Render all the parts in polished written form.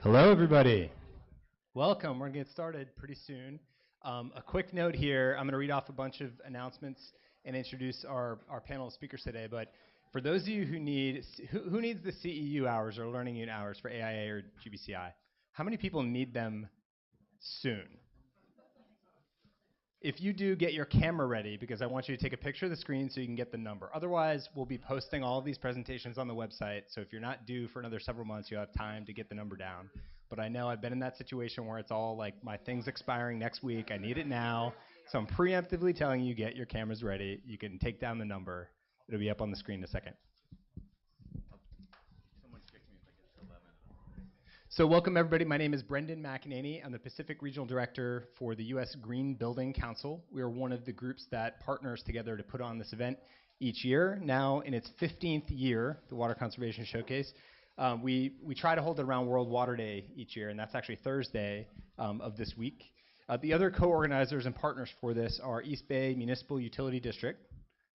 Hello, everybody. Welcome. We're going to get started pretty soon. A quick note here. I'm going to read off a bunch of announcements and introduce our panel of speakers today. But for those of you who needs the CEU hours or learning unit hours for AIA or GBCI, how many people need them soon? If you do, get your camera ready because I want you to take a picture of the screen so you can get the number. Otherwise, we'll be posting all of these presentations on the website. So if you're not due for another several months, you'll have time to get the number down. But I know I've been in that situation where it's all like, my thing's expiring next week. I need it now. So I'm preemptively telling you, get your cameras ready. You can take down the number. It'll be up on the screen in a second. So welcome, everybody. My name is Brendan McEnany. I'm the Pacific Regional Director for the U.S. Green Building Council. We are one of the groups that partners together to put on this event each year. Now, in its 15th year, the Water Conservation Showcase, we try to hold it around World Water Day each year, and that's actually Thursday of this week. The other co-organizers and partners for this are East Bay Municipal Utility District,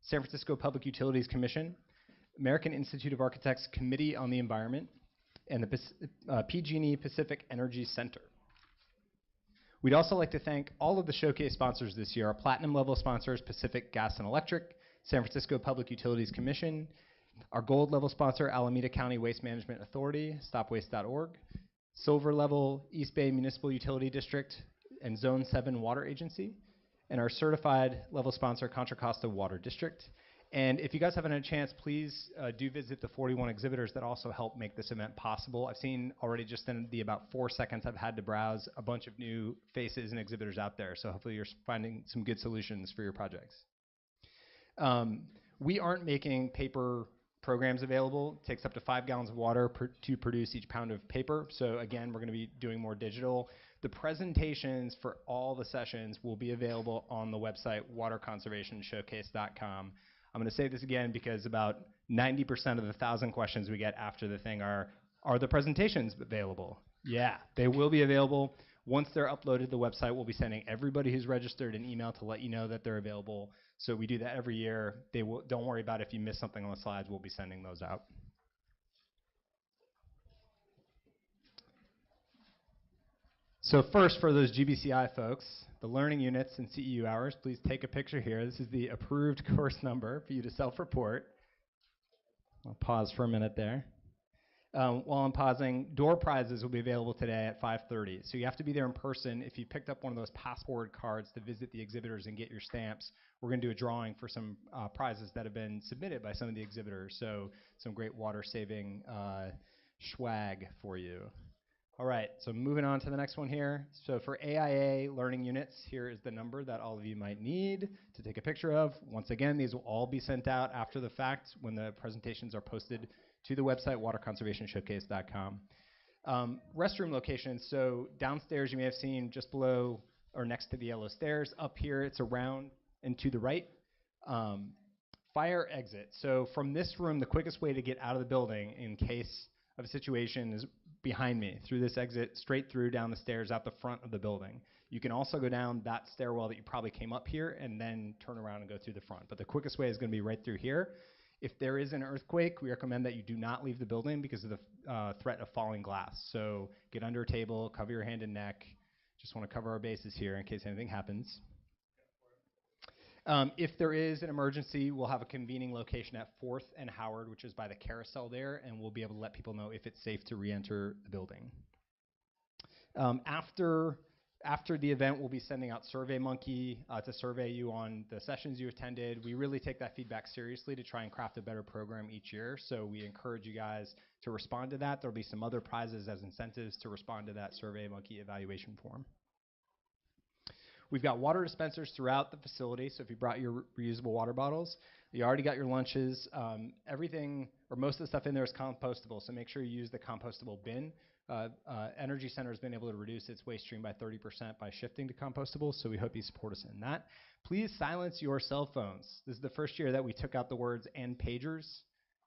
San Francisco Public Utilities Commission, American Institute of Architects Committee on the Environment, and the PG&E Pacific Energy Center. We'd also like to thank all of the showcase sponsors this year. Our platinum level sponsors, Pacific Gas and Electric, San Francisco Public Utilities Commission, our gold level sponsor, Alameda County Waste Management Authority, stopwaste.org, silver level, East Bay Municipal Utility District and Zone 7 Water Agency, and our certified level sponsor, Contra Costa Water District. And if you guys haven't had a chance, please do visit the 41 exhibitors that also help make this event possible. I've seen already just in the about 4 seconds I've had to browse a bunch of new faces and exhibitors out there. So hopefully you're finding some good solutions for your projects. We aren't making paper programs available. It takes up to 5 gallons of water to produce each pound of paper. So again, we're going to be doing more digital. The presentations for all the sessions will be available on the website, waterconservationshowcase.com. I'm going to say this again because about 90% of the 1,000 questions we get after the thing are the presentations available? Yeah, they will be available. Once they're uploaded to the website, we'll be sending everybody who's registered an email to let you know that they're available. So we do that every year. Don't worry about if you miss something on the slides. We'll be sending those out. So first, for those GBCI folks, the learning units and CEU hours, please take a picture here. This is the approved course number for you to self-report. I'll pause for a minute there. While I'm pausing, door prizes will be available today at 5:30. So you have to be there in person. If you picked up one of those passport cards to visit the exhibitors and get your stamps, we're going to do a drawing for some prizes that have been submitted by some of the exhibitors. So some great water-saving swag for you. All right, so moving on to the next one here. So for AIA learning units, here is the number that all of you might need to take a picture of. Once again, these will all be sent out after the fact when the presentations are posted to the website, waterconservationshowcase.com. Restroom locations, so downstairs you may have seen just below or next to the yellow stairs. Up here, it's around and to the right. Fire exit, so from this room, the quickest way to get out of the building in case of a situation is behind me, through this exit, straight through down the stairs out the front of the building. You can also go down that stairwell that you probably came up here and then turn around and go through the front. But the quickest way is going to be right through here. If there is an earthquake, we recommend that you do not leave the building because of the threat of falling glass. So get under a table, cover your hand and neck. Just want to cover our bases here in case anything happens. If there is an emergency, we'll have a convening location at 4th and Howard, which is by the carousel there, and we'll be able to let people know if it's safe to re-enter the building. After the event, we'll be sending out SurveyMonkey to survey you on the sessions you attended. We really take that feedback seriously to try and craft a better program each year, so we encourage you guys to respond to that. There'll be some other prizes as incentives to respond to that SurveyMonkey evaluation form. We've got water dispensers throughout the facility, so if you brought your reusable water bottles, you already got your lunches. Everything, or most of the stuff in there is compostable, so make sure you use the compostable bin. Energy Center has been able to reduce its waste stream by 30% by shifting to compostable, so we hope you support us in that. Please silence your cell phones. This is the first year that we took out the words "and pagers."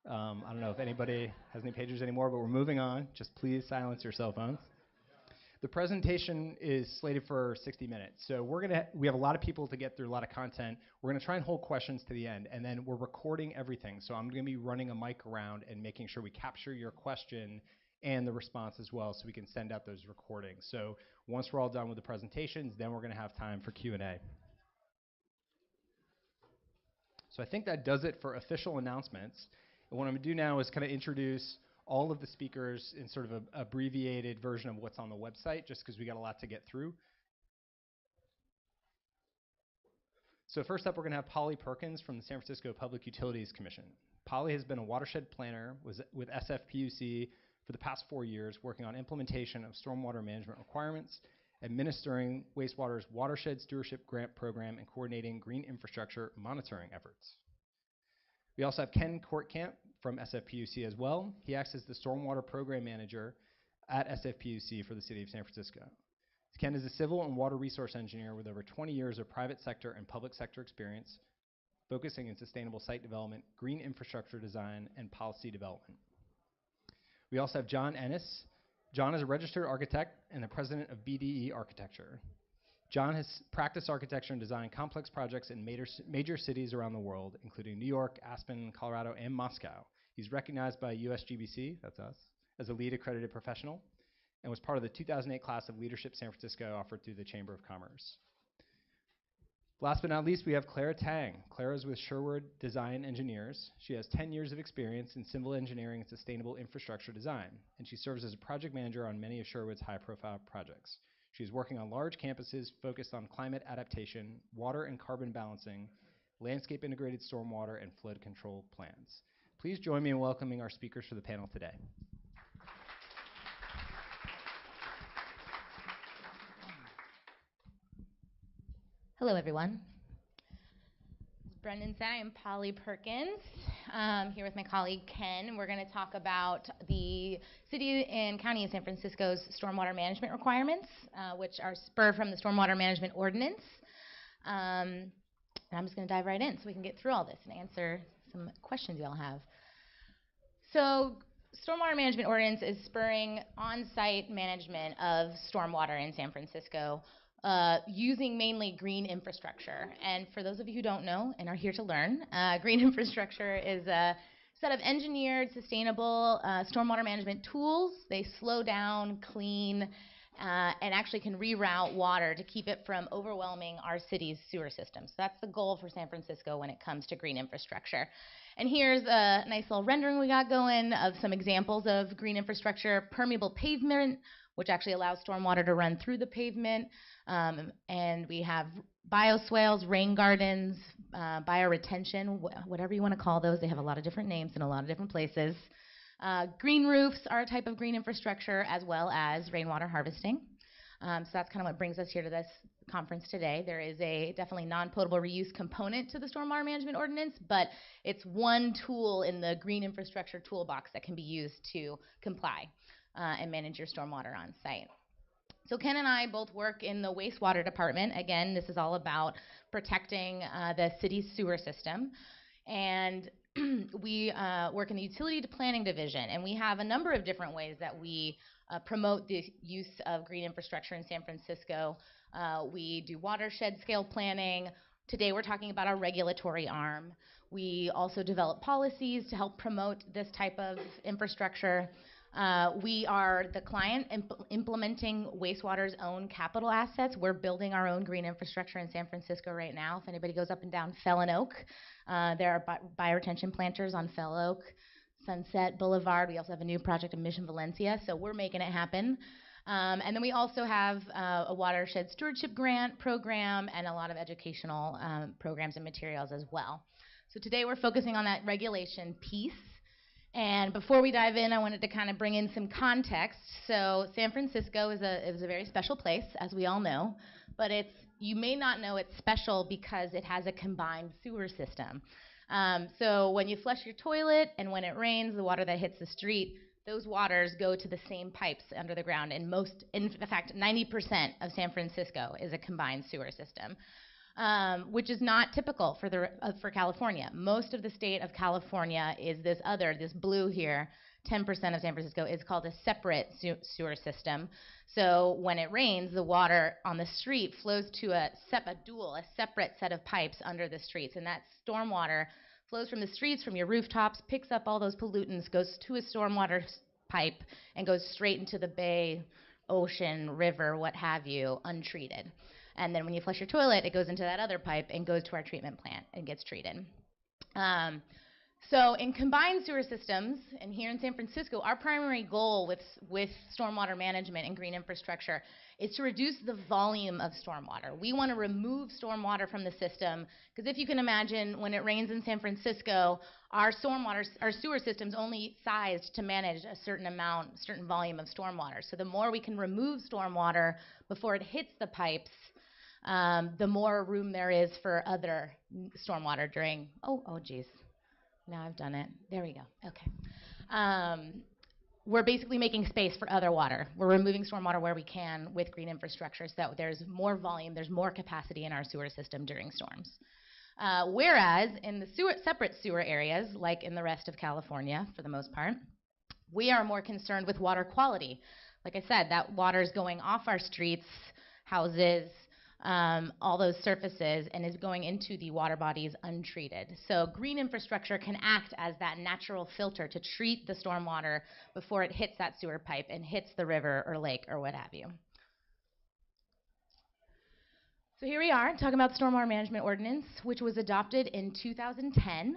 I don't know if anybody has any pagers anymore, but we're moving on. Just please silence your cell phones. The presentation is slated for 60 minutes. So we have a lot of people to get through, a lot of content. We're going to try and hold questions to the end, and then we're recording everything. So I'm going to be running a mic around and making sure we capture your question and the response as well, so we can send out those recordings. So once we're all done with the presentations, then we're going to have time for Q&A. So I think that does it for official announcements. And what I'm going to do now is kind of introduce all of the speakers in sort of an abbreviated version of what's on the website, just because we got a lot to get through. So first up, we're going to have Polly Perkins from the San Francisco Public Utilities Commission. Polly has been a watershed planner with SFPUC for the past 4 years, working on implementation of stormwater management requirements, administering wastewater's watershed stewardship grant program, and coordinating green infrastructure monitoring efforts. We also have Ken Courtcamp from SFPUC as well. He acts as the stormwater program manager at SFPUC for the city of San Francisco. Ken is a civil and water resource engineer with over 20 years of private sector and public sector experience, focusing in sustainable site development, green infrastructure design, and policy development. We also have John Ennis. John is a registered architect and the president of BDE Architecture. John has practiced architecture and designed complex projects in major cities around the world, including New York, Aspen, Colorado, and Moscow. He's recognized by USGBC, that's us, as a LEED accredited professional, and was part of the 2008 class of Leadership San Francisco offered through the Chamber of Commerce. Last but not least, we have Clara Tang. Clara is with Sherwood Design Engineers. She has 10 years of experience in civil engineering and sustainable infrastructure design, and she serves as a project manager on many of Sherwood's high-profile projects. She's working on large campuses focused on climate adaptation, water and carbon balancing, landscape integrated stormwater, and flood control plans. Please join me in welcoming our speakers for the panel today. Hello, everyone. As Brendan said, I am Polly Perkins, here with my colleague Ken. We're going to talk about the City and County of San Francisco's stormwater management requirements, which are spurred from the Stormwater Management Ordinance. And I'm just going to dive right in so we can get through all this and answer some questions you all have. So, Stormwater Management Ordinance is spurring on-site management of stormwater in San Francisco, using mainly green infrastructure. And for those of you who don't know and are here to learn, green infrastructure is a set of engineered, sustainable stormwater management tools. They slow down, clean, and actually can reroute water to keep it from overwhelming our city's sewer system. So that's the goal for San Francisco when it comes to green infrastructure. And here's a nice little rendering we got going of some examples of green infrastructure: permeable pavement, which actually allows stormwater to run through the pavement. And we have bioswales, rain gardens, bioretention, whatever you want to call those. They have a lot of different names in a lot of different places. Green roofs are a type of green infrastructure, as well as rainwater harvesting. So that's kind of what brings us here to this conference today. There is a definitely non-potable reuse component to the Stormwater Management Ordinance, but it's one tool in the green infrastructure toolbox that can be used to comply and manage your stormwater on site. So Ken and I both work in the wastewater department. Again, this is all about protecting the city's sewer system. And we work in the utility planning division, and we have a number of different ways that we promote the use of green infrastructure in San Francisco. We do watershed scale planning. Today we're talking about our regulatory arm. We also develop policies to help promote this type of infrastructure. We are the client implementing wastewater's own capital assets. We're building our own green infrastructure in San Francisco right now. If anybody goes up and down Fell and Oak, there are bioretention planters on Fell Oak, Sunset Boulevard. We also have a new project in Mission Valencia, so we're making it happen. And then we also have a watershed stewardship grant program and a lot of educational programs and materials as well. So today we're focusing on that regulation piece. And before we dive in, I wanted to kind of bring in some context. So San Francisco is a very special place, as we all know, but you may not know it's special because it has a combined sewer system. So when you flush your toilet and when it rains, the water that hits the street, those waters go to the same pipes under the ground. And in fact, 90% of San Francisco is a combined sewer system. Which is not typical for California. Most of the state of California is this blue here, 10% of San Francisco is called a separate sewer system. So when it rains, the water on the street flows to a separate set of pipes under the streets. And that stormwater flows from the streets, from your rooftops, picks up all those pollutants, goes to a stormwater pipe and goes straight into the bay, ocean, river, what have you, untreated. And then when you flush your toilet, it goes into that other pipe and goes to our treatment plant and gets treated. So in combined sewer systems, and here in San Francisco, our primary goal with stormwater management and green infrastructure is to reduce the volume of stormwater. We want to remove stormwater from the system, because if you can imagine, when it rains in San Francisco, our sewer system's only sized to manage a certain volume of stormwater. So the more we can remove stormwater before it hits the pipes, the more room there is for other stormwater during, oh geez. Now I've done it. There we go. Okay. We're basically making space for other water. We're removing stormwater where we can with green infrastructure so that there's more volume, there's more capacity in our sewer system during storms. Whereas in the separate sewer areas, like in the rest of California for the most part, we are more concerned with water quality. Like I said, that water is going off our streets, houses, all those surfaces, and is going into the water bodies untreated. So green infrastructure can act as that natural filter to treat the stormwater before it hits that sewer pipe and hits the river or lake or what have you. So here we are talking about the Stormwater Management Ordinance, which was adopted in 2010.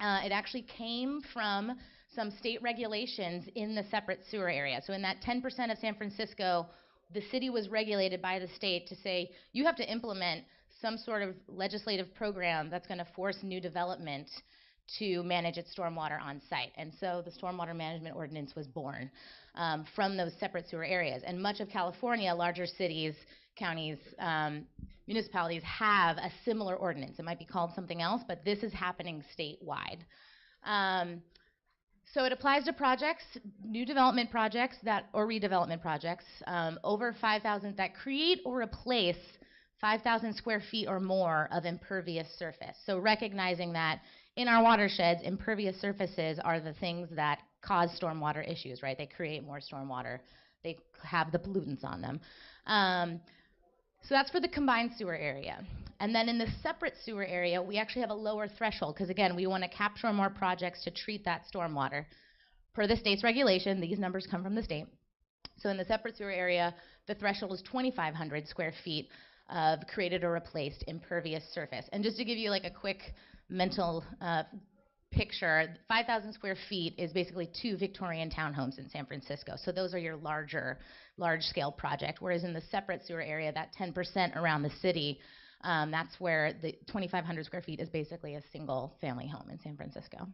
It actually came from some state regulations in the separate sewer area. So in that 10% of San Francisco, the city was regulated by the state to say, you have to implement some sort of legislative program that's going to force new development to manage its stormwater on site. And so the Stormwater Management Ordinance was born from those separate sewer areas. And much of California, larger cities, counties, municipalities have a similar ordinance. It might be called something else, but this is happening statewide. So it applies to projects, new development projects or redevelopment projects over 5,000 that create or replace 5,000 square feet or more of impervious surface. So recognizing that in our watersheds, impervious surfaces are the things that cause stormwater issues, right? They create more stormwater. They have the pollutants on them. So that's for the combined sewer area. And then in the separate sewer area, we actually have a lower threshold, because again, we want to capture more projects to treat that stormwater. Per the state's regulation, these numbers come from the state. So in the separate sewer area, the threshold is 2,500 square feet of created or replaced impervious surface. And just to give you like a quick mental picture, 5,000 square feet is basically 2 Victorian townhomes in San Francisco. So those are your large-scale project. Whereas in the separate sewer area, that 10% around the city, that's where the 2,500 square feet is basically a single family home in San Francisco.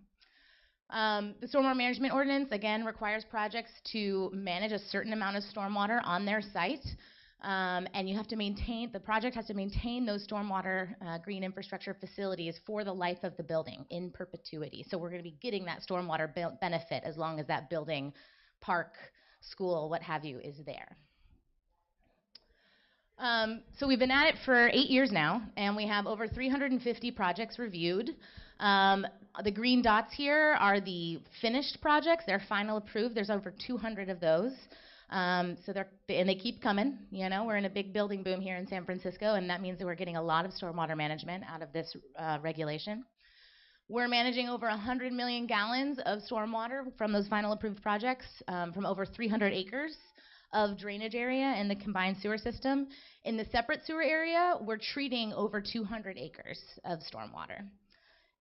The Stormwater Management Ordinance, again, requires projects to manage a certain amount of stormwater on their site. And you have to maintain, the project has to maintain those stormwater green infrastructure facilities for the life of the building in perpetuity. So we're going to be getting that stormwater benefit as long as that building, park, school, what have you, is there. So we've been at it for 8 years now, and we have over 350 projects reviewed. The green dots here are the finished projects. They're final approved. There's over 200 of those. And they keep coming. You know, we're in a big building boom here in San Francisco, and that means that we're getting a lot of stormwater management out of this regulation. We're managing over 100 million gallons of stormwater from those final approved projects, from over 300 acres of drainage area in the combined sewer system. In the separate sewer area, we're treating over 200 acres of stormwater.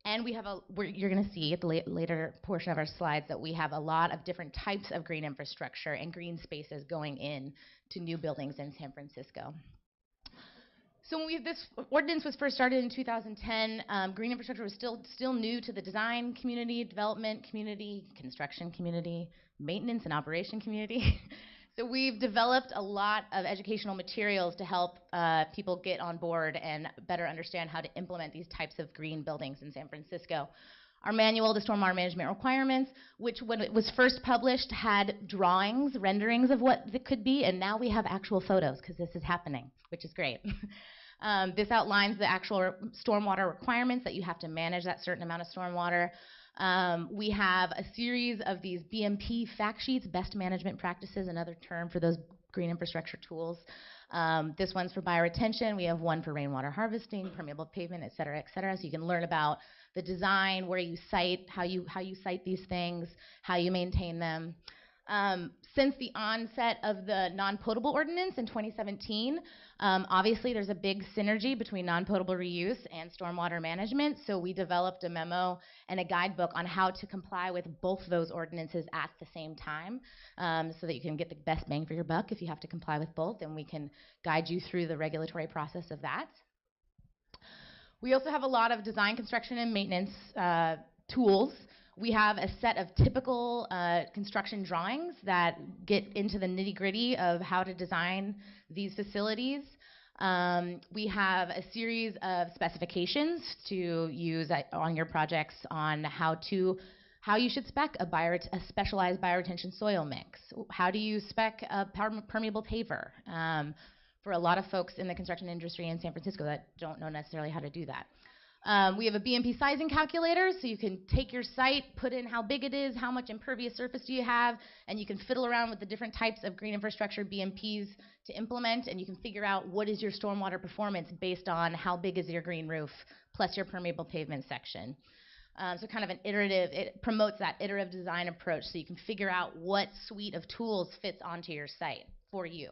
And we have you're going to see at the later portion of our slides that we have a lot of different types of green infrastructure and green spaces going in to new buildings in San Francisco. So when this ordinance was first started in 2010, green infrastructure was still new to the design community, development community, construction community, maintenance and operation community. So we've developed a lot of educational materials to help people get on board and better understand how to implement these types of green buildings in San Francisco. Our manual, the Stormwater Management Requirements, which when it was first published had drawings, renderings of what it could be, and now we have actual photos because this is happening, which is great. This outlines the actual stormwater requirements that you have to manage that certain amount of stormwater. We have a series of these BMP fact sheets, best management practices, another term for those green infrastructure tools. This one's for bioretention. We have one for rainwater harvesting, permeable pavement, et cetera, so you can learn about the design, where you site, how you site these things, how you maintain them. Since the onset of the non-potable ordinance in 2017, obviously there's a big synergy between non-potable reuse and stormwater management, so we developed a memo and a guidebook on how to comply with both those ordinances at the same time, so that you can get the best bang for your buck if you have to comply with both, and we can guide you through the regulatory process of that. We also have a lot of design, construction, and maintenance tools. We have a set of typical construction drawings that get into the nitty-gritty of how to design these facilities. We have a series of specifications to use on your projects on how you should spec a specialized bioretention soil mix. How do you spec a permeable paver? For a lot of folks in the construction industry in San Francisco that don't know necessarily how to do that. We have a BMP sizing calculator, so you can take your site, put in how big it is, how much impervious surface do you have, and you can fiddle around with the different types of green infrastructure BMPs to implement, and you can figure out what is your stormwater performance based on how big is your green roof, plus your permeable pavement section. So kind of an iterative, it promotes that iterative design approach, so you can figure out what suite of tools fits onto your site for you.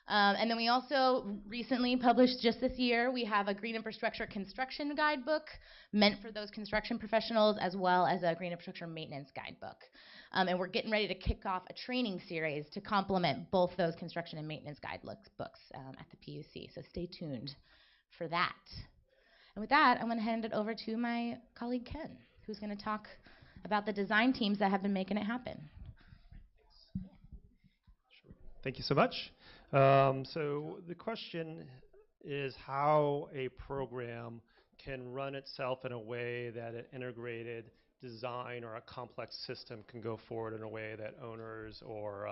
And then we also recently published, just this year, we have a green infrastructure construction guidebook meant for those construction professionals, as well as a green infrastructure maintenance guidebook. And we're getting ready to kick off a training series to complement both those construction and maintenance guidebooks at the PUC. So stay tuned for that. And with that, I'm going to hand it over to my colleague Ken, who's going to talk about the design teams that have been making it happen. Thank you so much. So the question is how a program can run itself in a way that an integrated design or a complex system can go forward in a way that owners or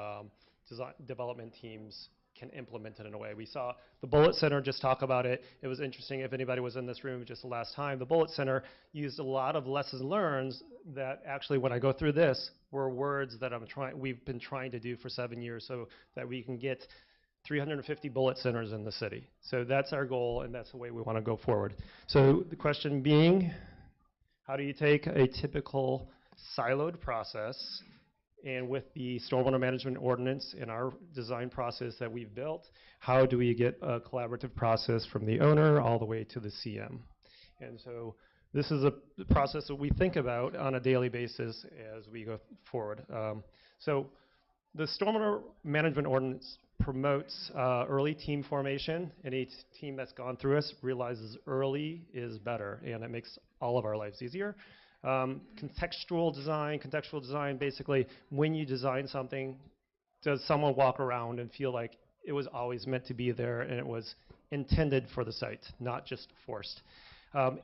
development teams can implement it in a way. We saw the Bullet Center just talk about it. It was interesting if anybody was in this room just the last time. The Bullet Center used a lot of lessons learned that actually, when I go through this, were words that we've been trying to do for 7 years so that we can get 350 bullet centers in the city. So that's our goal, and that's the way we want to go forward. So the question being, how do you take a typical siloed process, and with the stormwater management ordinance in our design process that we've built, how do we get a collaborative process from the owner all the way to the CM? And so this is a process that we think about on a daily basis as we go forward. So the stormwater management ordinance promotes early team formation. Any team that's gone through us realizes early is better, and it makes all of our lives easier. Contextual design, basically, when you design something, does someone walk around and feel like it was always meant to be there and it was intended for the site, not just forced?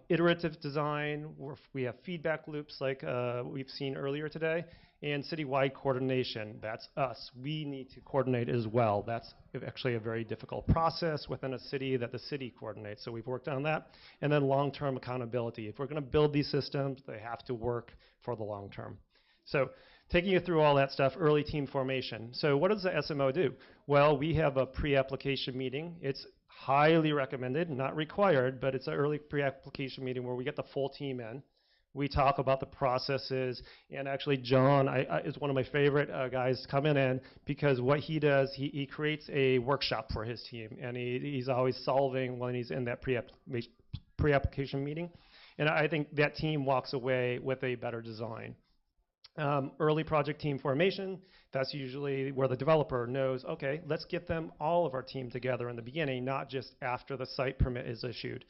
Iterative design, where we have feedback loops like we've seen earlier today, and citywide coordination. That's us. We need to coordinate as well. That's actually a very difficult process within a city that the city coordinates. So we've worked on that. And then long-term accountability. If we're going to build these systems, they have to work for the long term. So taking you through all that stuff, early team formation. So what does the SMO do? Well, we have a pre-application meeting. It's highly recommended, not required, but it's an early pre-application meeting where we get the full team in. We talk about the processes, and actually John is one of my favorite guys coming in, because what he does, he creates a workshop for his team, and he's always solving when he's in that pre-application meeting. And I think that team walks away with a better design. Early project team formation, that's usually where the developer knows, okay, let's get them, all of our team together in the beginning, not just after the site permit is issued.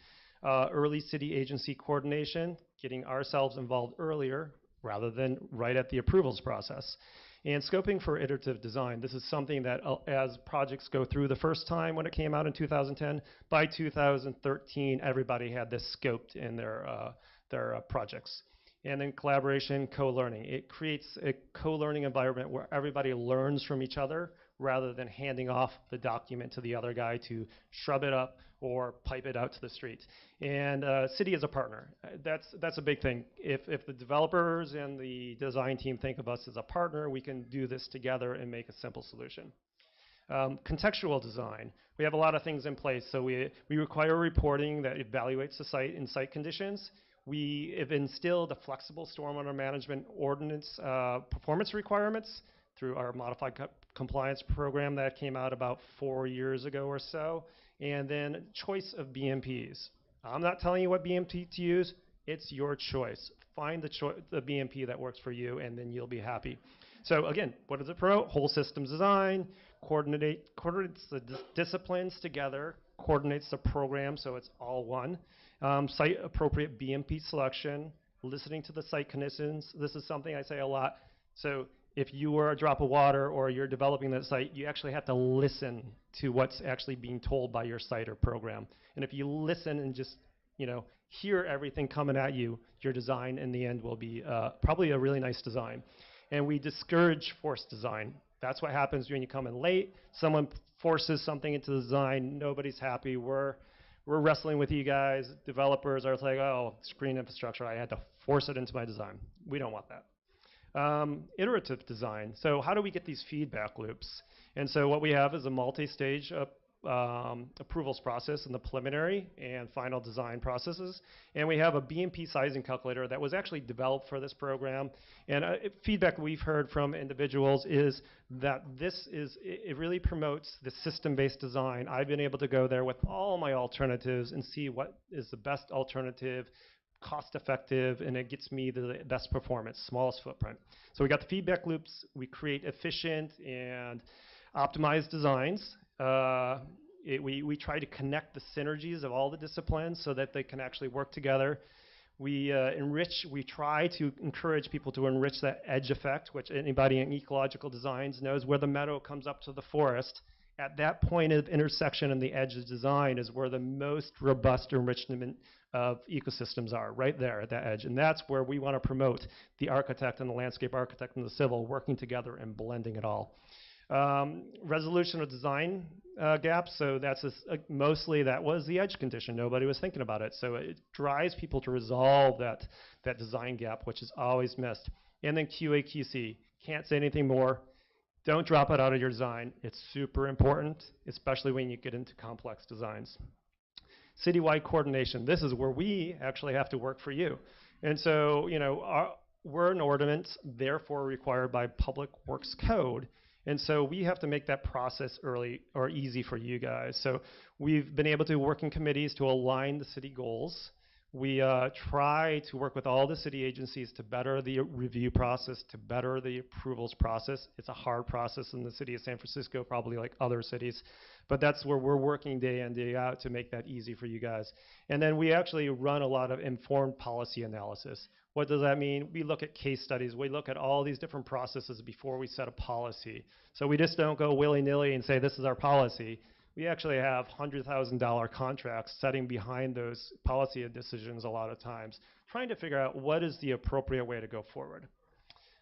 Early city agency coordination, getting ourselves involved earlier rather than right at the approvals process. And scoping for iterative design. This is something that as projects go through the first time when it came out in 2010, by 2013, everybody had this scoped in their projects. And then collaboration, co-learning. It creates a co-learning environment where everybody learns from each other rather than handing off the document to the other guy to shrub it up or pipe it out to the street. And city as a partner. That's a big thing. If the developers and the design team think of us as a partner, we can do this together and make a simple solution. Contextual design. We have a lot of things in place. So we require reporting that evaluates the site and site conditions. We have instilled a flexible stormwater management ordinance performance requirements through our modified compliance program that came out about 4 years ago or so. And then choice of BMPs. I'm not telling you what BMP to use. It's your choice. Find the BMP that works for you, and then you'll be happy. So again, what does it promote? Whole systems design, coordinates the disciplines together, coordinates the program so it's all one. Site appropriate BMP selection, listening to the site conditions. This is something I say a lot. So if you are a drop of water or you're developing that site, you actually have to listen to what's actually being told by your site or program. And if you listen and just, hear everything coming at you, your design in the end will be probably a really nice design. And we discourage forced design. That's what happens when you come in late. Someone forces something into the design. Nobody's happy. We're wrestling with you guys. Developers are like, oh, screen infrastructure. I had to force it into my design. We don't want that. Iterative design. So how do we get these feedback loops? And so what we have is a multi-stage approvals process in the preliminary and final design processes. And we have a BMP sizing calculator that was actually developed for this program. And feedback we've heard from individuals is that it really promotes the system-based design. I've been able to go there with all my alternatives and see what is the best alternative, cost effective, and it gets me the best performance, smallest footprint. So we got the feedback loops. We create efficient and optimized designs. We try to connect the synergies of all the disciplines so that they can actually work together. We try to encourage people to enrich that edge effect, which anybody in ecological designs knows where the meadow comes up to the forest. At that point of intersection in the edge of design is where the most robust enrichment of ecosystems are, right there at that edge. And that's where we want to promote the architect and the landscape architect and the civil working together and blending it all. Resolution of design gaps, so that's mostly that was the edge condition. Nobody was thinking about it. So it drives people to resolve that design gap, which is always missed. And then QA, QC, can't say anything more. Don't drop it out of your design. It's super important, especially when you get into complex designs. Citywide coordination. This is where we actually have to work for you. And so, we're an ordinance, therefore required by Public Works Code. And so we have to make that process early or easy for you guys. So we've been able to work in committees to align the city goals. We try to work with all the city agencies to better the review process, to better the approvals process. It's a hard process in the city of San Francisco, probably like other cities. But that's where we're working day in, day out to make that easy for you guys. And then we actually run a lot of informed policy analysis. What does that mean? We look at case studies. We look at all these different processes before we set a policy. So we just don't go willy-nilly and say, this is our policy. We actually have $100,000 contracts setting behind those policy decisions a lot of times, trying to figure out what is the appropriate way to go forward.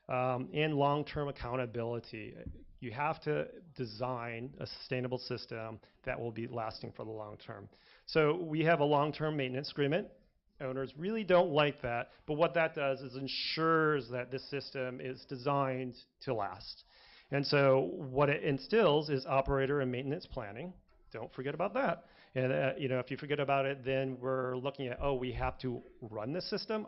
And long-term accountability. You have to design a sustainable system that will be lasting for the long term. So we have a long-term maintenance agreement. Owners really don't like that, but what that does is ensures that this system is designed to last. And so what it instills is operator and maintenance planning. Don't forget about that. And if you forget about it, then we're looking at, we have to run the system.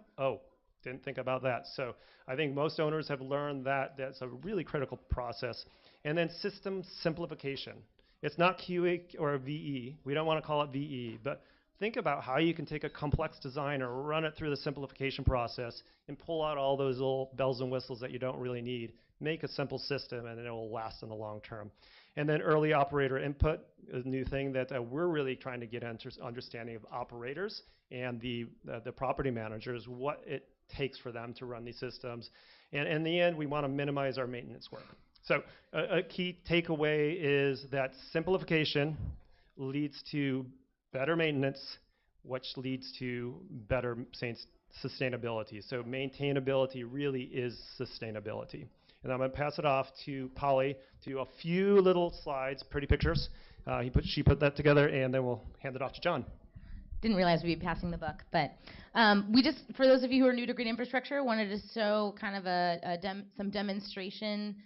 Didn't think about that. So I think most owners have learned that that's a really critical process. And then system simplification. It's not QA or VE. We don't want to call it VE, but think about how you can take a complex design or run it through the simplification process and pull out all those little bells and whistles that you don't really need. Make a simple system and it will last in the long term. And then early operator input is a new thing that we're really trying to get understanding of operators and the property managers, what it takes for them to run these systems. And in the end, we want to minimize our maintenance work. So a key takeaway is that simplification leads to better maintenance, which leads to better sustainability. So maintainability really is sustainability. And I'm going to pass it off to Polly to a few little slides, pretty pictures. She put that together, and then we'll hand it off to John. Didn't realize we'd be passing the buck, but we just, for those of you who are new to green infrastructure, wanted to show kind of some demonstration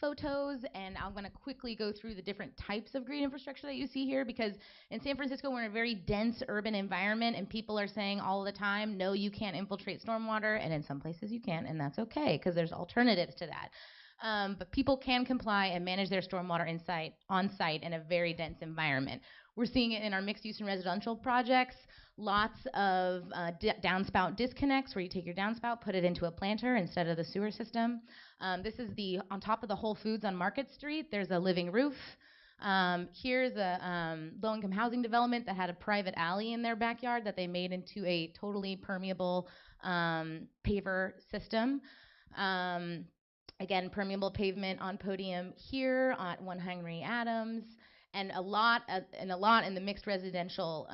photos, and I'm going to quickly go through the different types of green infrastructure that you see here, because in San Francisco we're in a very dense urban environment, and people are saying all the time, no, you can't infiltrate stormwater, and in some places you can, and that's okay, because there's alternatives to that. but people can comply and manage their stormwater on site in a very dense environment. We're seeing it in our mixed use and residential projects. Lots of downspout disconnects where you take your downspout, put it into a planter instead of the sewer system. This is on top of the Whole Foods on Market Street. There's a living roof. Here's a low-income housing development that had a private alley in their backyard that they made into a totally permeable paver system. Again, permeable pavement on podium here at 1 Henry Adams, and a lot in the mixed residential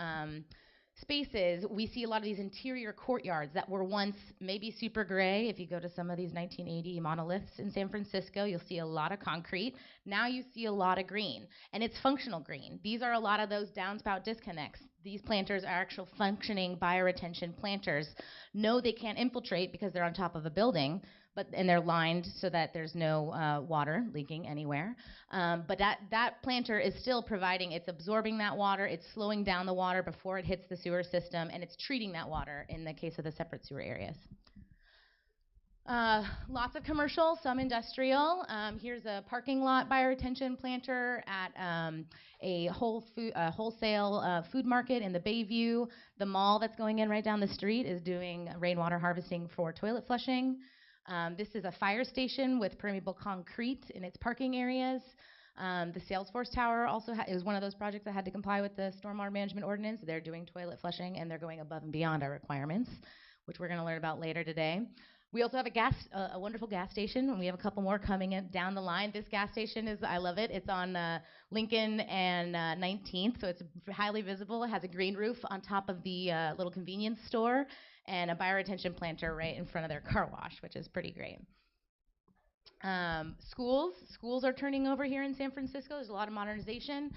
spaces. We see a lot of these interior courtyards that were once maybe super gray. If you go to some of these 1980 monoliths in San Francisco, you'll see a lot of concrete. Now you see a lot of green, and it's functional green. These are a lot of those downspout disconnects. These planters are actual functioning bioretention planters. No, they can't infiltrate because they're on top of a building, and they're lined so that there's no water leaking anywhere. But that planter is still providing, it's absorbing that water, it's slowing down the water before it hits the sewer system, and it's treating that water in the case of the separate sewer areas. Lots of commercial, some industrial. Here's a parking lot bioretention planter at a wholesale food market in the Bayview. The mall that's going in right down the street is doing rainwater harvesting for toilet flushing. This is a fire station with permeable concrete in its parking areas. The Salesforce Tower also is one of those projects that had to comply with the Stormwater Management Ordinance. They're doing toilet flushing, and they're going above and beyond our requirements, which we're going to learn about later today. We also have a wonderful gas station, and we have a couple more coming in down the line. This gas station I love it. It's on Lincoln and 19th, so it's highly visible. It has a green roof on top of the little convenience store, and a bioretention planter right in front of their car wash, which is pretty great. Schools are turning over here in San Francisco. There's a lot of modernization.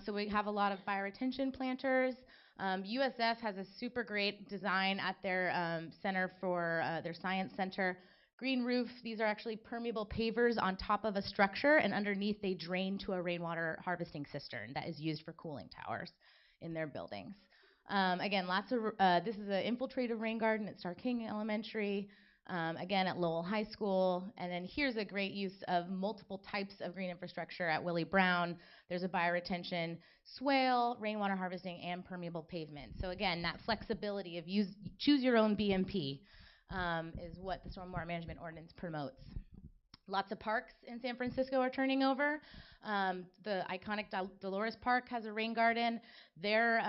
So we have a lot of bioretention planters. USF has a super great design at their center for their science center. Green roof, these are actually permeable pavers on top of a structure, and underneath they drain to a rainwater harvesting cistern that is used for cooling towers in their buildings. Again, this is an infiltrative rain garden at Starr King Elementary, again at Lowell High School, and then here's a great use of multiple types of green infrastructure at Willie Brown. There's a bioretention, swale, rainwater harvesting, and permeable pavement. So again, that flexibility of choose your own BMP is what the Stormwater Management Ordinance promotes. Lots of parks in San Francisco are turning over. The iconic Dolores Park has a rain garden. Their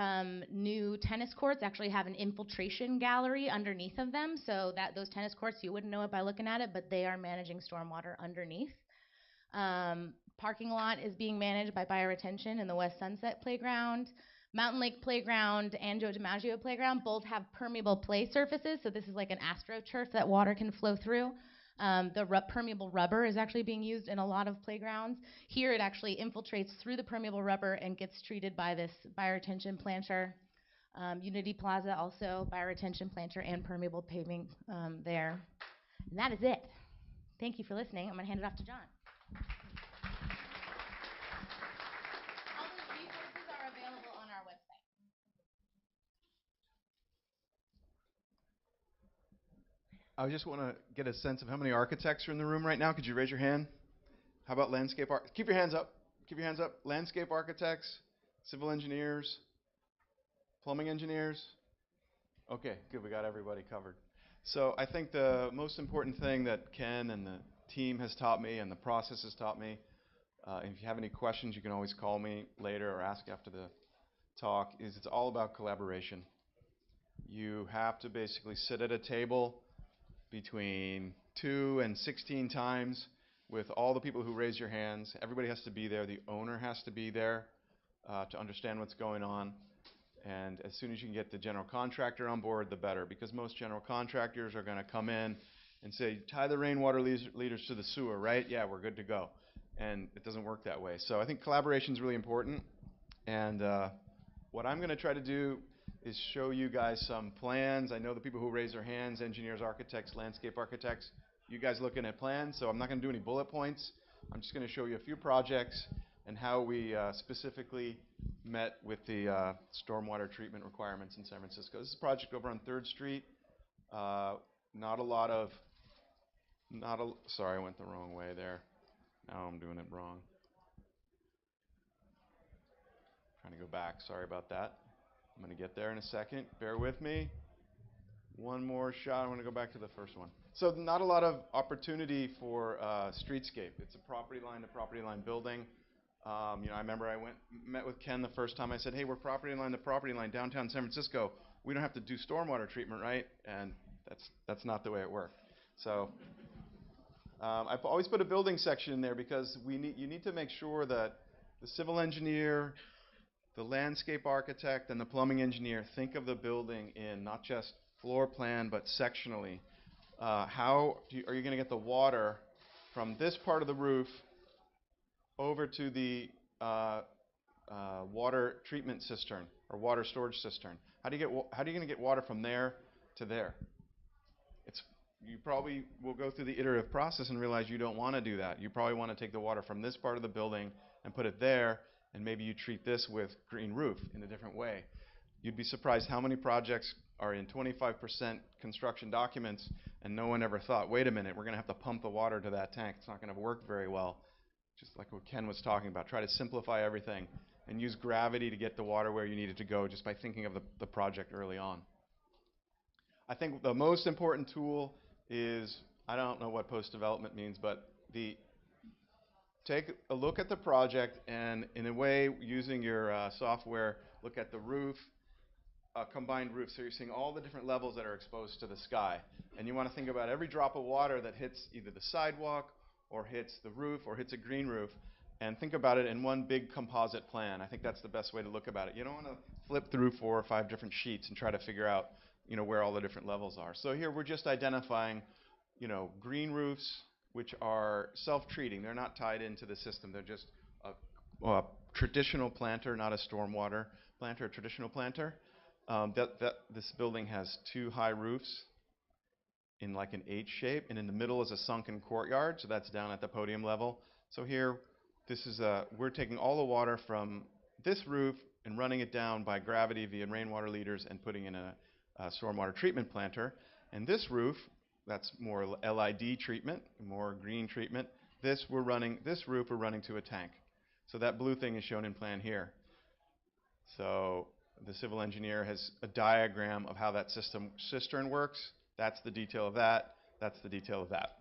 new tennis courts actually have an infiltration gallery underneath of them, so that those tennis courts, you wouldn't know it by looking at it, but they are managing stormwater underneath. Parking lot is being managed by bioretention in the West Sunset Playground. Mountain Lake Playground and Joe DiMaggio Playground both have permeable play surfaces, so this is like an astroturf that water can flow through. The permeable rubber is actually being used in a lot of playgrounds. Here it actually infiltrates through the permeable rubber and gets treated by this bioretention planter. Unity Plaza also, bioretention planter and permeable paving there. And that is it. Thank you for listening. I'm going to hand it off to John. All those resources are available on our website. I just want to get a sense of how many architects are in the room right now. Could you raise your hand? How about landscape keep your hands up. Keep your hands up. Landscape architects, civil engineers, plumbing engineers. Okay, good. We got everybody covered. So I think the most important thing that Ken and the team has taught me and the process has taught me, if you have any questions, you can always call me later or ask after the talk, is it's all about collaboration. You have to basically sit at a table between 2 and 16 times with all the people who raise your hands. Everybody has to be there. The owner has to be there to understand what's going on. And as soon as you can get the general contractor on board, the better, because most general contractors are going to come in and say, tie the rainwater leaders to the sewer, right? Yeah, we're good to go. And it doesn't work that way. So I think collaboration is really important. And what I'm going to try to do is show you guys some plans. I know the people who raise their hands, engineers, architects, landscape architects, you guys looking at plans, so I'm not going to do any bullet points. I'm just going to show you a few projects and how we specifically met with the stormwater treatment requirements in San Francisco. This is a project over on 3rd Street. Not a lot of Sorry, I went the wrong way there. Now I'm doing it wrong. Trying to go back. Sorry about that. I'm going to get there in a second. Bear with me. One more shot. I'm going to go back to the first one. So not a lot of opportunity for streetscape. It's a property line to property line building. I remember I met with Ken the first time. I said, hey, we're property line to property line downtown San Francisco. We don't have to do stormwater treatment, right? And that's not the way it worked. So I've always put a building section in there because you need to make sure that the civil engineer, the landscape architect, and the plumbing engineer think of the building in not just floor plan but sectionally. Are you going to get the water from this part of the roof over to the water treatment cistern or water storage cistern? How are you going to get water from there to there? You probably will go through the iterative process and realize you don't want to do that. You probably want to take the water from this part of the building and put it there, and maybe you treat this with green roof in a different way. You'd be surprised how many projects are in 25% construction documents and no one ever thought, wait a minute, we're going to have to pump the water to that tank. It's not going to work very well. Just like what Ken was talking about, try to simplify everything and use gravity to get the water where you need it to go just by thinking of the project early on. I think the most important tool is, I don't know what post-development means, but take a look at the project and in a way, using your software, look at the roof, combined roof. So you're seeing all the different levels that are exposed to the sky. And you want to think about every drop of water that hits either the sidewalk or hits the roof or hits a green roof, and think about it in one big composite plan. I think that's the best way to look about it. You don't want to flip through 4 or 5 different sheets and try to figure out where all the different levels are. So here we're just identifying green roofs, which are self-treating. They're not tied into the system. They're just a traditional planter, not a stormwater planter, a traditional planter. This building has 2 high roofs in like an H shape, and in the middle is a sunken courtyard, so that's down at the podium level. So here, we're taking all the water from this roof and running it down by gravity via rainwater leaders and putting in a stormwater treatment planter. And this roof, that's more LID treatment, more green treatment. This roof we're running to a tank. So that blue thing is shown in plan here. So the civil engineer has a diagram of how that cistern works. That's the detail of that. That's the detail of that.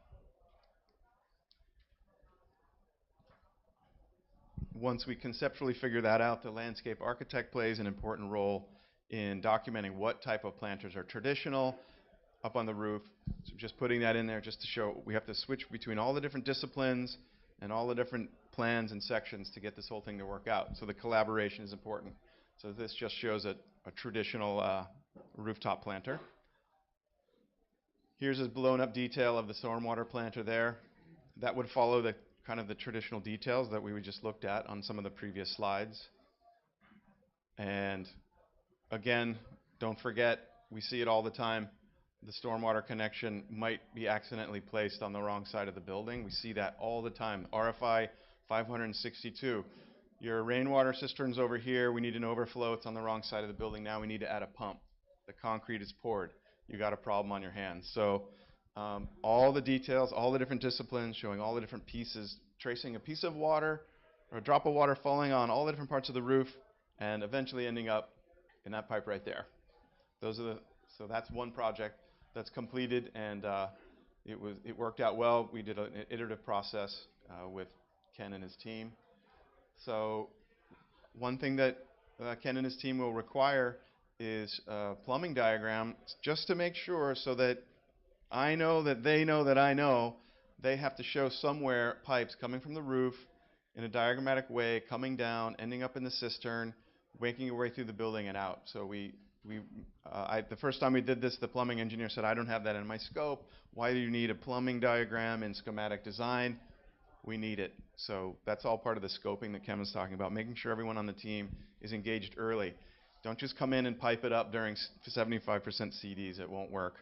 Once we conceptually figure that out, the landscape architect plays an important role in documenting what type of planters are traditional up on the roof. So just putting that in there just to show we have to switch between all the different disciplines and all the different plans and sections to get this whole thing to work out. So the collaboration is important. So this just shows a traditional rooftop planter. Here's a blown up detail of the stormwater planter there. That would follow the kind of the traditional details that we just looked at on some of the previous slides. And again, don't forget, we see it all the time. The stormwater connection might be accidentally placed on the wrong side of the building. We see that all the time. RFI 562. Your rainwater cistern's over here. We need an overflow. It's on the wrong side of the building. Now we need to add a pump. The concrete is poured. You got a problem on your hands. So all the details, all the different disciplines, showing all the different pieces, tracing a piece of water or a drop of water falling on all the different parts of the roof and eventually ending up in that pipe right there. So that's one project that's completed, and it worked out well. We did an iterative process with Ken and his team. So one thing that Ken and his team will require is a plumbing diagram just to make sure, so that I know that they know that I know they have to show somewhere pipes coming from the roof in a diagrammatic way, coming down, ending up in the cistern, making your way through the building and out. So the first time we did this, the plumbing engineer said, I don't have that in my scope. Why do you need a plumbing diagram in schematic design? We need it. So that's all part of the scoping that Ken was talking about, making sure everyone on the team is engaged early. Don't just come in and pipe it up during 75% CDs. It won't work.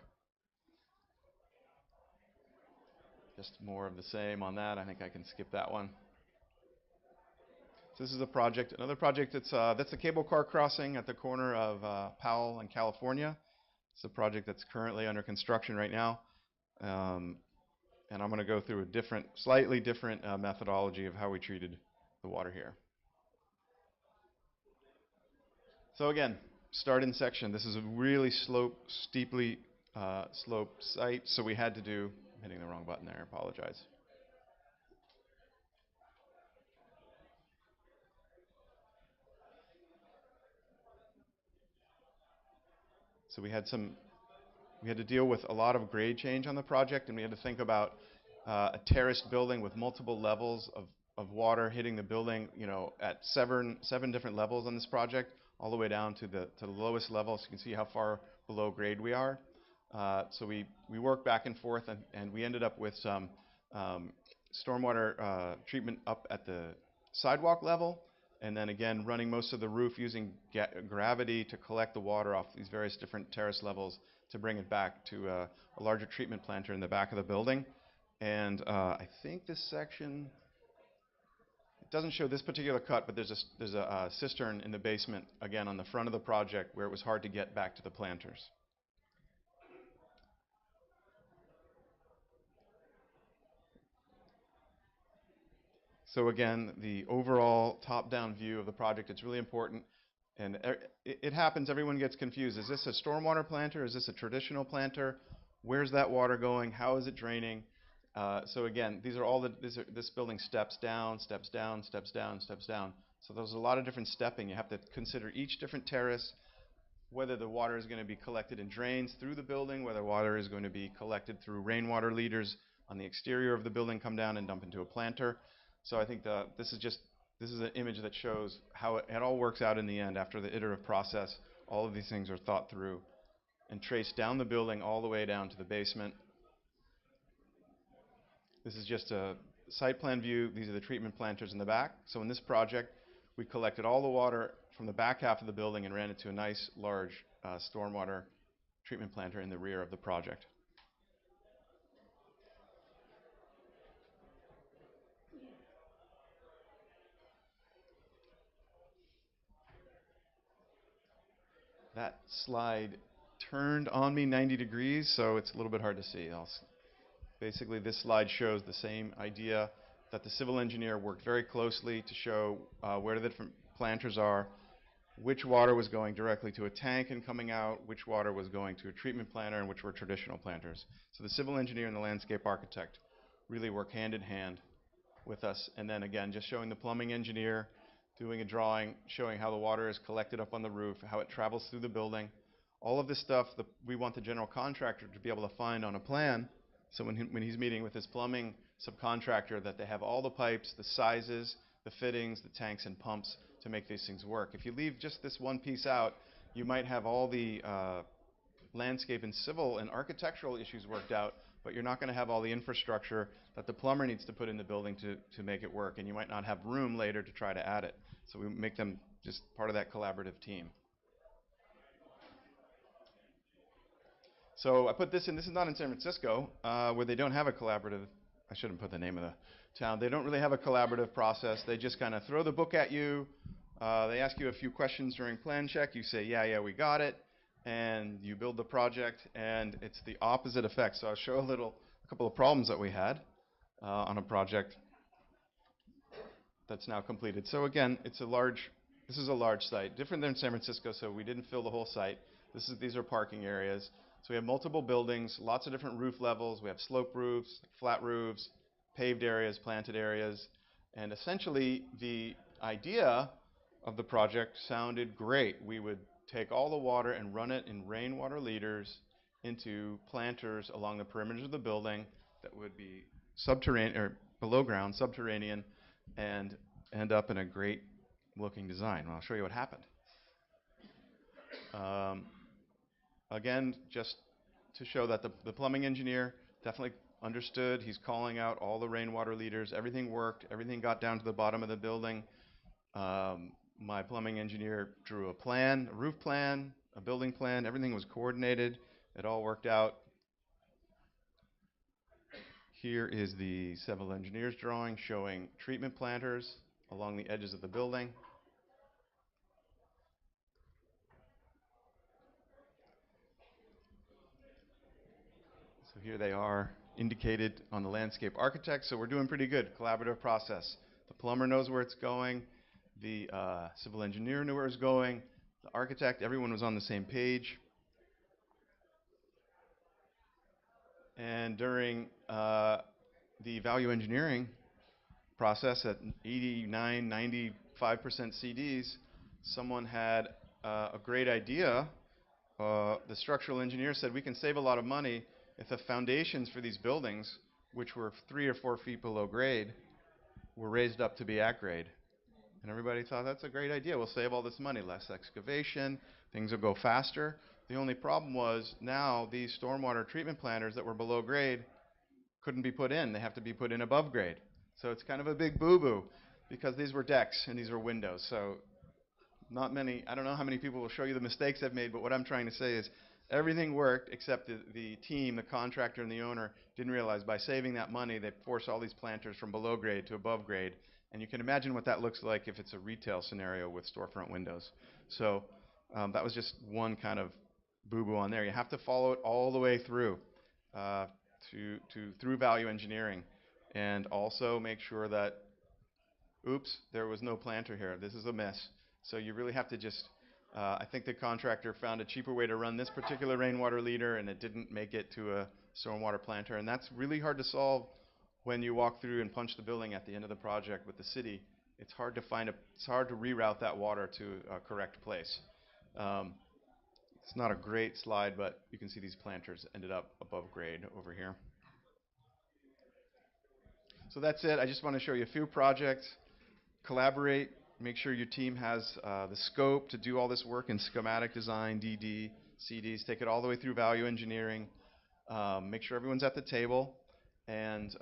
Just more of the same on that. I think I can skip that one. So this is a project, another project that's the cable car crossing at the corner of Powell and California. It's a project that's currently under construction right now. And I'm going to go through a slightly different methodology of how we treated the water here. So again, start in section. This is a really steeply sloped site, so we had to do, I'm hitting the wrong button there, I apologize. So we had to deal with a lot of grade change on the project, and we had to think about a terraced building with multiple levels of water hitting the building, you know, at seven different levels on this project, all the way down to the lowest level, so you can see how far below grade we are. So we worked back and forth, and we ended up with some stormwater treatment up at the sidewalk level, and then again running most of the roof using gravity to collect the water off these various different terrace levels to bring it back to a larger treatment planter in the back of the building. And I think this section, it doesn't show this particular cut, but there's a cistern in the basement, again, on the front of the project where it was hard to get back to the planters. So again, the overall top-down view of the project, it's really important. And it happens, everyone gets confused. Is this a stormwater planter? Is this a traditional planter? Where's that water going? How is it draining? So again, this building steps down, steps down, steps down, steps down. So there's a lot of different stepping. You have to consider each different terrace, whether the water is going to be collected in drains through the building, whether water is going to be collected through rainwater leaders on the exterior of the building, come down and dump into a planter. So I think this is an image that shows how it all works out in the end after the iterative process. All of these things are thought through and traced down the building all the way down to the basement. This is just a site plan view. These are the treatment planters in the back. So in this project, we collected all the water from the back half of the building and ran it to a nice large stormwater treatment planter in the rear of the project. That slide turned on me 90 degrees, so it's a little bit hard to see. Basically, this slide shows the same idea, that the civil engineer worked very closely to show where the different planters are, which water was going directly to a tank and coming out, which water was going to a treatment planter, and which were traditional planters. So the civil engineer and the landscape architect really work hand in hand with us. And then again, just showing the plumbing engineer doing a drawing, showing how the water is collected up on the roof, how it travels through the building. All of this stuff that we want the general contractor to be able to find on a plan, so when he's meeting with his plumbing subcontractor, that they have all the pipes, the sizes, the fittings, the tanks and pumps to make these things work. If you leave just this one piece out, you might have all the landscape and civil and architectural issues worked out, but you're not going to have all the infrastructure that the plumber needs to put in the building to make it work, and you might not have room later to try to add it. So we make them just part of that collaborative team. So I put this in. This is not in San Francisco, where they don't have a collaborative. I shouldn't put the name of the town. They don't really have a collaborative process. They just kind of throw the book at you. They ask you a few questions during plan check. You say, yeah, we got it. And you build the project, and it's the opposite effect. So I'll show a couple of problems that we had on a project that's now completed. So again, this is a large site, different than San Francisco, so we didn't fill the whole site. These are parking areas. So we have multiple buildings, lots of different roof levels. We have slope roofs, flat roofs, paved areas, planted areas. And essentially, the idea of the project sounded great. We would take all the water and run it in rainwater leaders into planters along the perimeters of the building that would be subterranean or below ground, subterranean, and end up in a great looking design. Well, I'll show you what happened. Again, just to show that the plumbing engineer definitely understood. He's calling out all the rainwater leaders. Everything worked. Everything got down to the bottom of the building. My plumbing engineer drew a plan, a roof plan, a building plan. Everything was coordinated. It all worked out. Here is the civil engineer's drawing showing treatment planters along the edges of the building. So here they are indicated on the landscape architect, so we're doing pretty good. Collaborative process. The plumber knows where it's going. The civil engineer knew where it was going. The architect, everyone was on the same page. And during the value engineering process at 89, 95% CDs, someone had a great idea. The structural engineer said, we can save a lot of money if the foundations for these buildings, which were 3 or 4 feet below grade, were raised up to be at grade. And everybody thought, that's a great idea. We'll save all this money, less excavation, things will go faster. The only problem was now these stormwater treatment planters that were below grade couldn't be put in. They have to be put in above grade. So it's kind of a big boo-boo because these were decks and these were windows. So not many, I don't know how many people will show you the mistakes they've made, but what I'm trying to say is everything worked except the team, the contractor and the owner didn't realize by saving that money, they forced all these planters from below grade to above grade. And you can imagine what that looks like if it's a retail scenario with storefront windows. So that was just one kind of boo-boo on there. You have to follow it all the way through through value engineering, and also make sure that, oops, there was no planter here. This is a mess. So you really have to just, I think the contractor found a cheaper way to run this particular rainwater leader, and it didn't make it to a stormwater planter. And that's really hard to solve when you walk through and punch the building at the end of the project with the city. It's hard to find it's hard to reroute that water to a correct place. It's not a great slide, but you can see these planters ended up above grade over here. So that's it. I just want to show you a few projects. Collaborate. Make sure your team has the scope to do all this work in schematic design, DD, CDs. Take it all the way through value engineering. Make sure everyone's at the table, and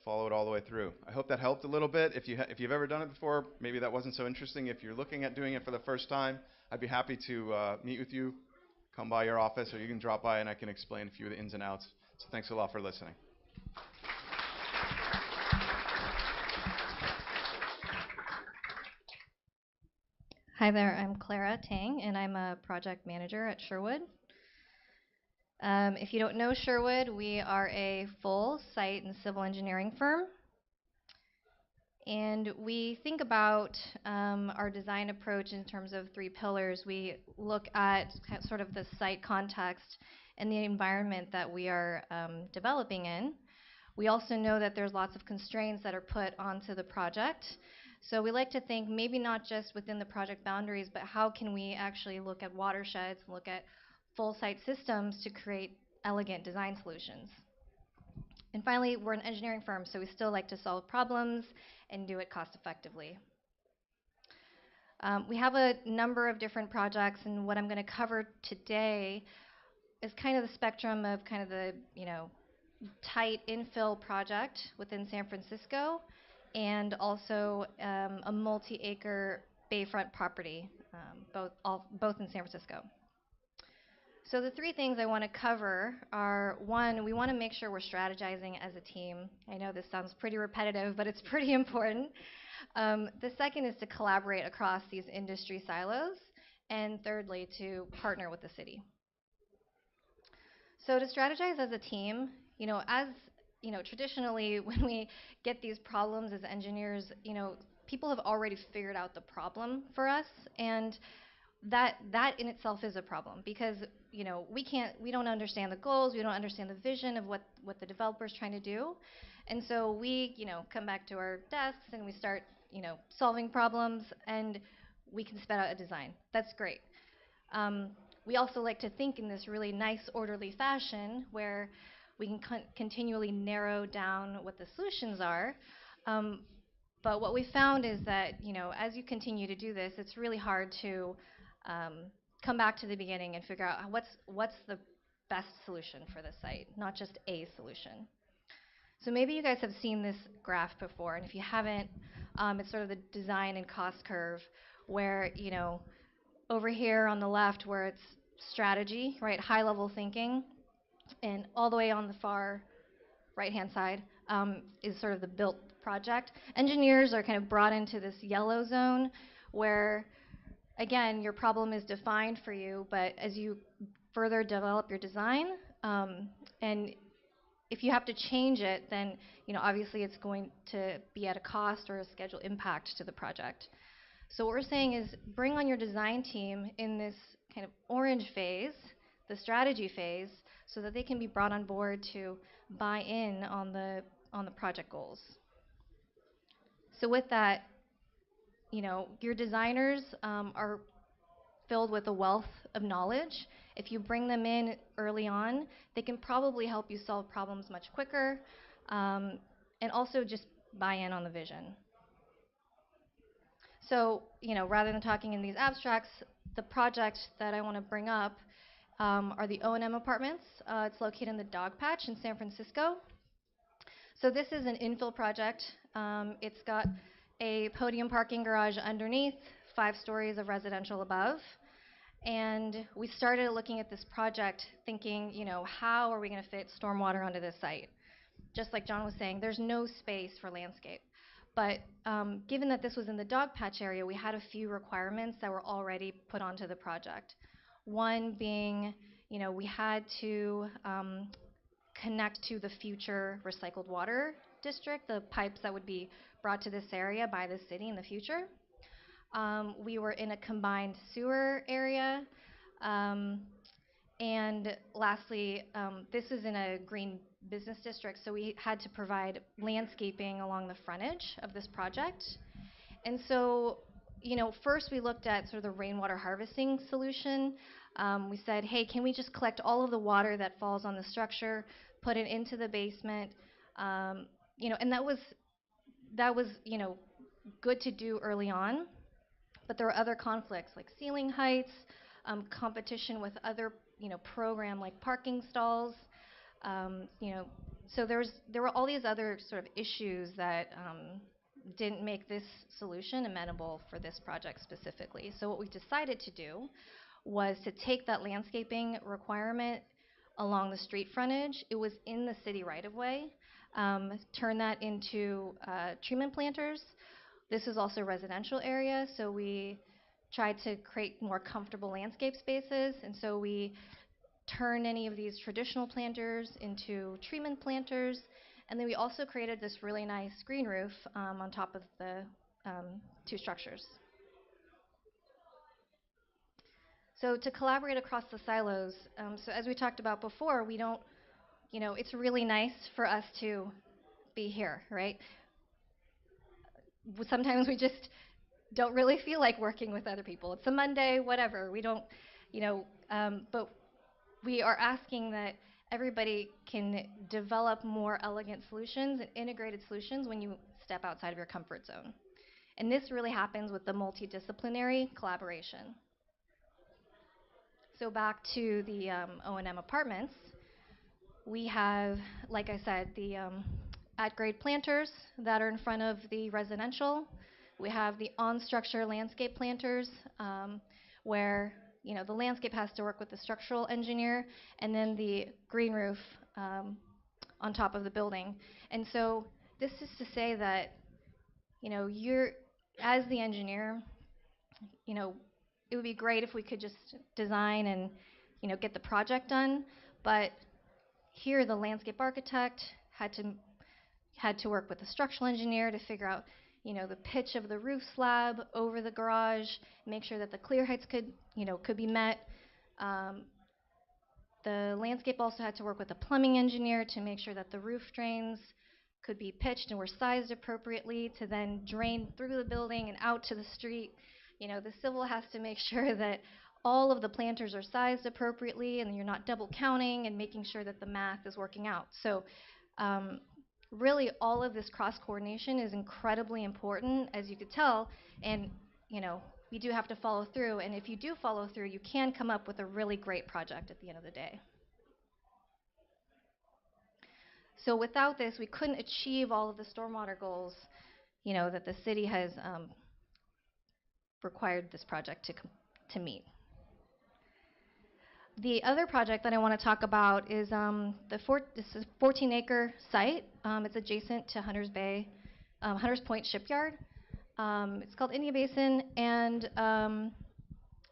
follow it all the way through. I hope that helped a little bit. If you've ever done it before, maybe that wasn't so interesting. If you're looking at doing it for the first time, I'd be happy to meet with you, come by your office, or you can drop by and I can explain a few of the ins and outs. So thanks a lot for listening. Hi there, I'm Clara Tang, and I'm a project manager at Sherwood. If you don't know Sherwood, we are a full site and civil engineering firm. And we think about our design approach in terms of 3 pillars. We look at sort of the site context and the environment that we are developing in. We also know that there's lots of constraints that are put onto the project. So we like to think maybe not just within the project boundaries, but how can we actually look at watersheds and look at full site systems to create elegant design solutions. And finally, we're an engineering firm, so we still like to solve problems and do it cost effectively. We have a number of different projects, and what I'm going to cover today is kind of the spectrum of kind of the, tight infill project within San Francisco, and also a multi-acre bayfront property, both in San Francisco. So the 3 things I want to cover are, 1, we want to make sure we're strategizing as a team. I know this sounds pretty repetitive, but it's pretty important. The second is to collaborate across these industry silos. And thirdly, to partner with the city. So to strategize as a team, traditionally when we get these problems as engineers, people have already figured out the problem for us, and that in itself is a problem because we don't understand the goals, we don't understand the vision of what the developer's trying to do, and so we come back to our desks and we start solving problems, and we can spit out a design. That's great. We also like to think in this really nice orderly fashion where we can continually narrow down what the solutions are. But what we found is that as you continue to do this, it's really hard to come back to the beginning and figure out what's the best solution for the site, not just a solution. So maybe you guys have seen this graph before, and if you haven't, it's sort of the design and cost curve where, over here on the left where it's strategy, right, high level thinking, and all the way on the far right-hand side is sort of the built project. Engineers are kind of brought into this yellow zone where, again, your problem is defined for you, but as you further develop your design, And if you have to change it, then obviously it's going to be at a cost or a schedule impact to the project. So what we're saying is bring on your design team in this kind of orange phase, the strategy phase, so that they can be brought on board to buy in on the project goals. So with that, your designers are filled with a wealth of knowledge. If you bring them in early on, they can probably help you solve problems much quicker, and also just buy in on the vision. So, rather than talking in these abstracts, the project that I want to bring up are the O&M Apartments. It's located in the Dog Patch in San Francisco. So this is an infill project. It's got a podium parking garage underneath, 5 stories of residential above. And we started looking at this project thinking, how are we going to fit stormwater onto this site? Just like John was saying, there's no space for landscape. But given that this was in the Dog Patch area, we had a few requirements that were already put onto the project. One being, we had to connect to the future recycled water district, the pipes that would be brought to this area by the city in the future. We were in a combined sewer area. And lastly, this is in a green business district, so we had to provide landscaping along the frontage of this project. And so, first we looked at sort of the rainwater harvesting solution. We said, hey, can we just collect all of the water that falls on the structure, put it into the basement? And that was good to do early on. But there were other conflicts like ceiling heights, competition with other program like parking stalls. So there were all these other sort of issues that didn't make this solution amenable for this project specifically. So what we decided to do was to take that landscaping requirement along the street frontage. It was in the city right-of-way. Turn that into treatment planters. This is also a residential area, so we tried to create more comfortable landscape spaces, and so we turn any of these traditional planters into treatment planters, and then we also created this really nice green roof on top of the 2 structures. So to collaborate across the silos, so as we talked about before, we don't, it's really nice for us to be here, right? Sometimes we just don't really feel like working with other people. It's a Monday, whatever. We don't, but we are asking that everybody can develop more elegant solutions and integrated solutions when you step outside of your comfort zone. And this really happens with the multidisciplinary collaboration. So back to the O&M Apartments, we have, like I said, the at-grade planters that are in front of the residential. We have the on-structure landscape planters where the landscape has to work with the structural engineer, and then the green roof on top of the building. And so this is to say that you're, as the engineer, it would be great if we could just design and get the project done, but here the landscape architect had to work with the structural engineer to figure out the pitch of the roof slab over the garage, make sure that the clear heights could be met. The landscape also had to work with the plumbing engineer to make sure that the roof drains could be pitched and were sized appropriately to then drain through the building and out to the street. The civil has to make sure that all of the planters are sized appropriately and you're not double counting and making sure that the math is working out. So really all of this cross coordination is incredibly important, as you could tell, and we do have to follow through, and if you do follow through, you can come up with a really great project at the end of the day. So without this, we couldn't achieve all of the stormwater goals that the city has required this project to meet. The other project that I want to talk about is this is a 14-acre site. It's adjacent to Hunters Point Shipyard. It's called Basin, and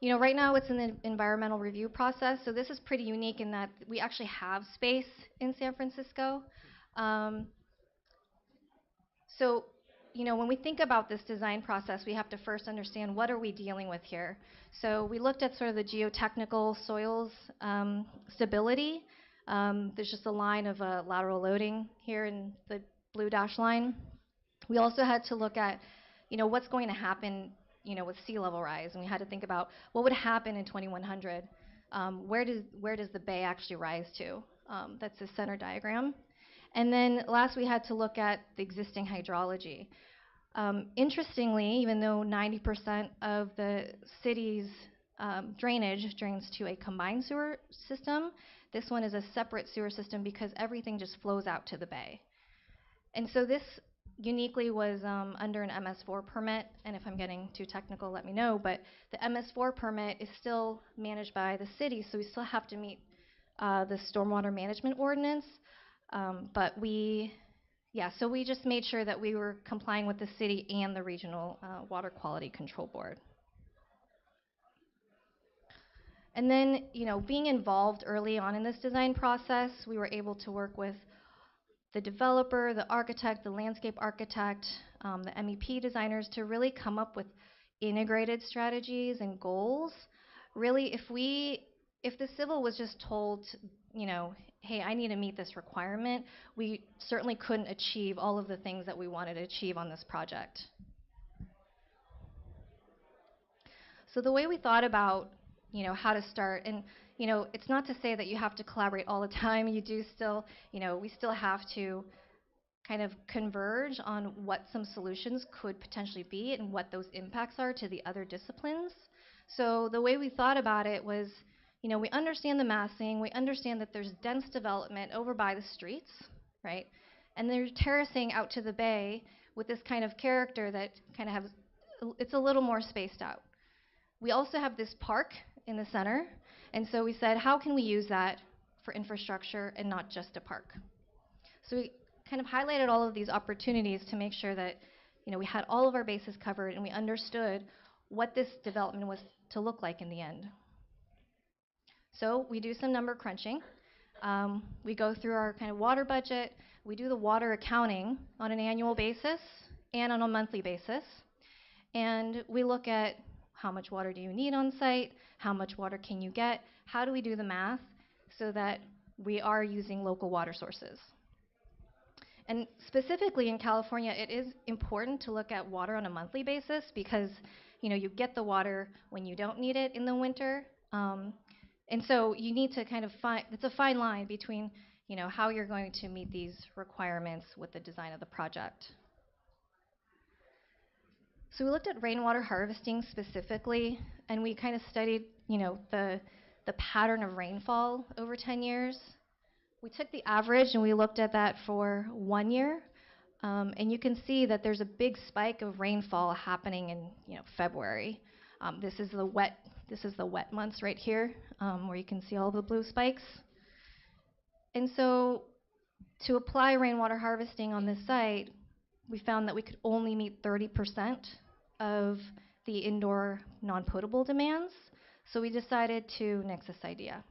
You know, right now it's in the environmental review process, so this is pretty unique in that we actually have space in San Francisco. Um, so, you know, when we think about this design process, we have to first understand what are we dealing with here. So we looked at sort of the geotechnical soils stability. There's just a line of lateral loading here in the blue dash line. We also had to look at, you know, what's going to happen, you know, with sea level rise, and we had to think about what would happen in 2100. Where does the bay actually rise to? That's the center diagram. And then last, we had to look at the existing hydrology. Interestingly, even though 90% of the city's drainage drains to a combined sewer system, this one is a separate sewer system because everything just flows out to the bay. And so this uniquely was under an MS4 permit, and if I'm getting too technical, let me know, but the MS4 permit is still managed by the city, so we still have to meet the stormwater management ordinance, but so we just made sure that we were complying with the city and the regional water quality control board. And then, you know, being involved early on in this design process, we were able to work with the developer, the architect, the landscape architect, the MEP designers to really come up with integrated strategies and goals. Really, if the civil was just told, you know, hey, I need to meet this requirement, we certainly couldn't achieve all of the things that we wanted to achieve on this project. So the way we thought about, you know, how to start, and you know, it's not to say that you have to collaborate all the time. You do still, you know, we still have to kind of converge on what some solutions could potentially be and what those impacts are to the other disciplines. So the way we thought about it was, you know, we understand the massing, we understand that there's dense development over by the streets, right? And there's terracing out to the bay with this kind of character that kind of has, it's a little more spaced out. We also have this park in the center, and so we said, how can we use that for infrastructure and not just a park? So we kind of highlighted all of these opportunities to make sure that, you know, we had all of our bases covered and we understood what this development was to look like in the end. So we do some number crunching. We go through our kind of water budget. We do the water accounting on an annual basis and on a monthly basis. And we look at how much water do you need on site, how much water can you get, how do we do the math so that we are using local water sources. And specifically in California, it is important to look at water on a monthly basis because, you know, you get the water when you don't need it in the winter. And so you need to kind of it's a fine line between, you know, how you're going to meet these requirements with the design of the project. So we looked at rainwater harvesting specifically, and we kind of studied, you know, the pattern of rainfall over 10 years. We took the average and we looked at that for 1 year, and you can see that there's a big spike of rainfall happening in, you know, February. This is the wet months right here, where you can see all the blue spikes. And so to apply rainwater harvesting on this site, we found that we could only meet 30% of the indoor non-potable demands. So we decided to nix this idea.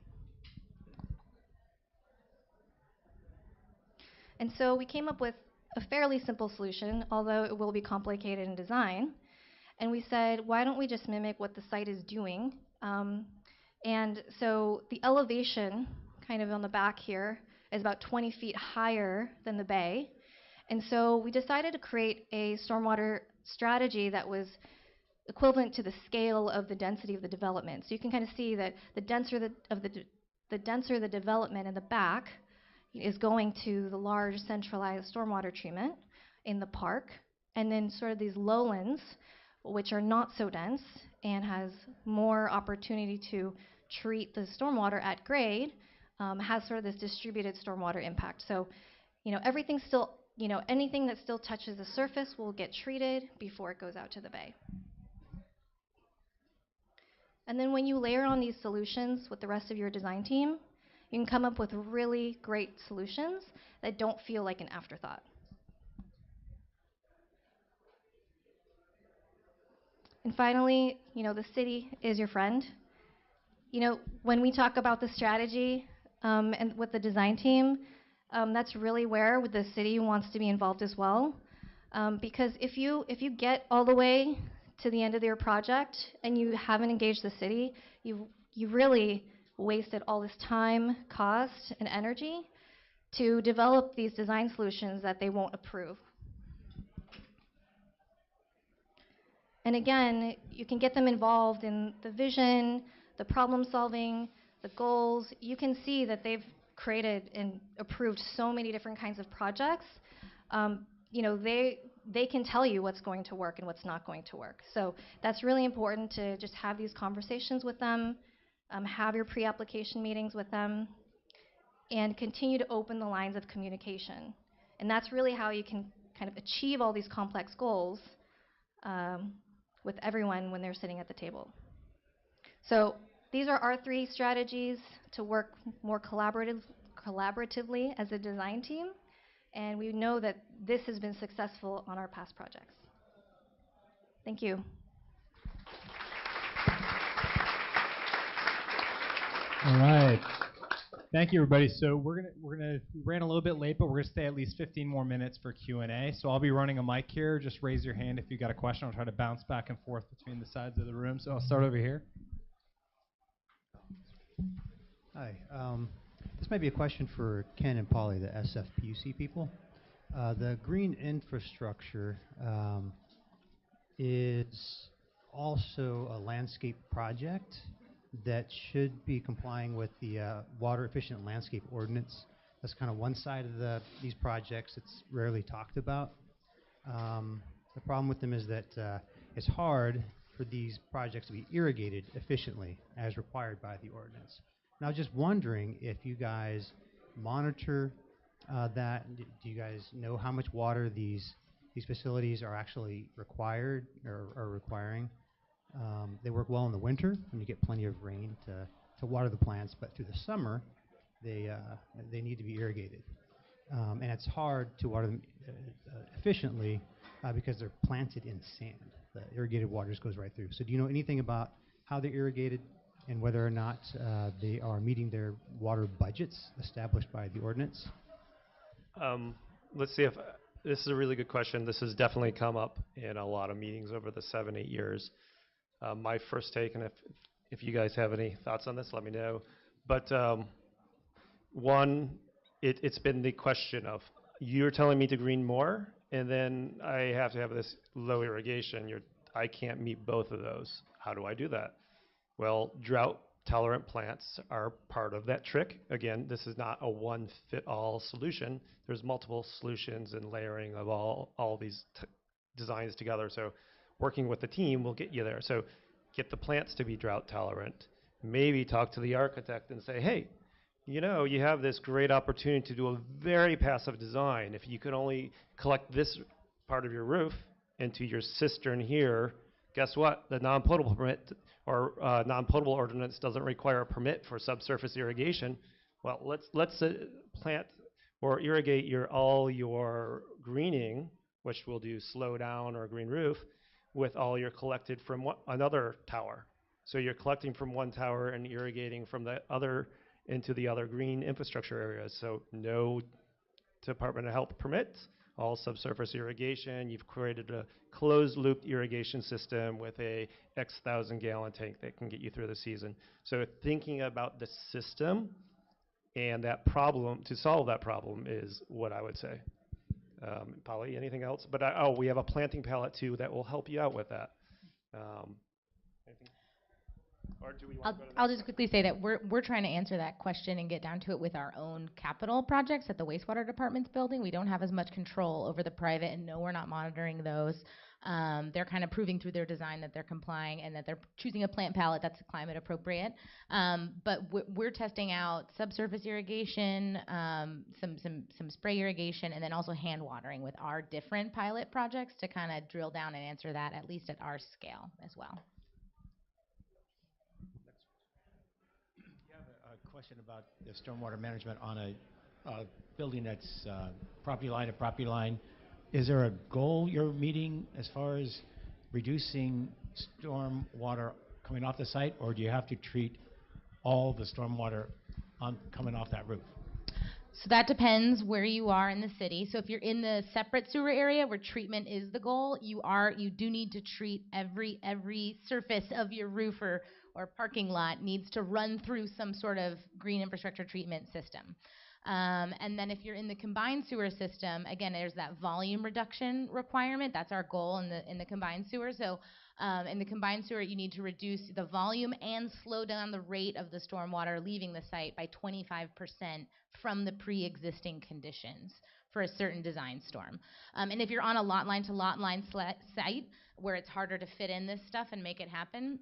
And so we came up with a fairly simple solution, although it will be complicated in design. And we said, why don't we just mimic what the site is doing? And so the elevation, kind of on the back here, is about 20 feet higher than the bay. And so we decided to create a stormwater strategy that was equivalent to the scale of the density of the development. So you can kind of see that the denser the development in the back is going to the large centralized stormwater treatment in the park, and then sort of these lowlands, which are not so dense and has more opportunity to treat the stormwater at grade, has sort of this distributed stormwater impact. So, you know, everything's still, you know, anything that still touches the surface will get treated before it goes out to the bay. And then when you layer on these solutions with the rest of your design team, you can come up with really great solutions that don't feel like an afterthought. And finally, the city is your friend. When we talk about the strategy and with the design team, that's really where the city wants to be involved as well. Because if you get all the way to the end of your project and you haven't engaged the city, you really wasted all this time, cost, and energy to develop these design solutions that they won't approve. And again, you can get them involved in the vision, the problem solving, the goals. You can see that they've created and approved so many different kinds of projects. They can tell you what's going to work and what's not going to work. So that's really important to just have these conversations with them, have your pre-application meetings with them, and continue to open the lines of communication. And that's really how you can kind of achieve all these complex goals with everyone when they're sitting at the table. So these are our 3 strategies to work more collaboratively as a design team. And we know that this has been successful on our past projects. Thank you. All right. Thank you, everybody. So we ran a little bit late, but we're gonna stay at least 15 more minutes for Q&A. So I'll be running a mic here. Just raise your hand if you got a question. I'll try to bounce back and forth between the sides of the room. So I'll start over here. Hi. This might be a question for Ken and Polly, the SFPUC people. The green infrastructure is also a landscape project that should be complying with the water efficient landscape ordinance. That's kind of one side of these projects. It's rarely talked about. The problem with them is that it's hard for these projects to be irrigated efficiently as required by the ordinance. And I was just wondering if you guys monitor that. Do you guys know how much water these facilities are actually required or are requiring? They work well in the winter when you get plenty of rain to water the plants, but through the summer they need to be irrigated. And it's hard to water them efficiently because they're planted in sand. The irrigated water just goes right through. So do you know anything about how they're irrigated and whether or not they are meeting their water budgets established by the ordinance? Let's see if this is a really good question. This has definitely come up in a lot of meetings over the 7-8 years. My first take, and if you guys have any thoughts on this, let me know. But one, it's been the question of, you're telling me to green more, and then I have to have this low irrigation. I can't meet both of those. How do I do that? Well, drought-tolerant plants are part of that trick. Again, this is not a one-fit-all solution. There's multiple solutions and layering of all these designs together. So working with the team will get you there. So get the plants to be drought-tolerant. Maybe talk to the architect and say, hey, you have this great opportunity to do a very passive design. If you could only collect this part of your roof into your cistern here, guess what? The non-potable permit or non-potable ordinance doesn't require a permit for subsurface irrigation. Well, let's plant or irrigate all your greening, which we'll do slow down or green roof, with all your collected from another tower. So you're collecting from one tower and irrigating from the other into the other green infrastructure areas. So no Department of Health permits, all subsurface irrigation. You've created a closed loop irrigation system with a X thousand gallon tank that can get you through the season. So thinking about the system and that problem, to solve that problem, is what I would say. Polly, anything else? But we have a planting palette too that will help you out with that. Anything? Or do we want to go to I'll just quickly say that we're trying to answer that question and get down to it with our own capital projects at the wastewater department's building. We don't have as much control over the private, and no, we're not monitoring those. They're kind of proving through their design that they're complying and that they're choosing a plant palette that's climate appropriate. But we're testing out subsurface irrigation, some spray irrigation, and then also hand watering with our different pilot projects to kind of drill down and answer that, at least at our scale as well. Question about the stormwater management on a building that's property line to property line. Is there a goal you're meeting as far as reducing storm water coming off the site, or do you have to treat all the storm water coming off that roof? So that depends where you are in the city. So if you're in the separate sewer area where treatment is the goal, you do need to treat every surface of your roof or parking lot needs to run through some sort of green infrastructure treatment system. And then if you're in the combined sewer system, again, there's that volume reduction requirement. That's our goal in the combined sewer. So in the combined sewer, you need to reduce the volume and slow down the rate of the stormwater leaving the site by 25% from the pre-existing conditions for a certain design storm. And if you're on a lot line to lot line site where it's harder to fit in this stuff and make it happen,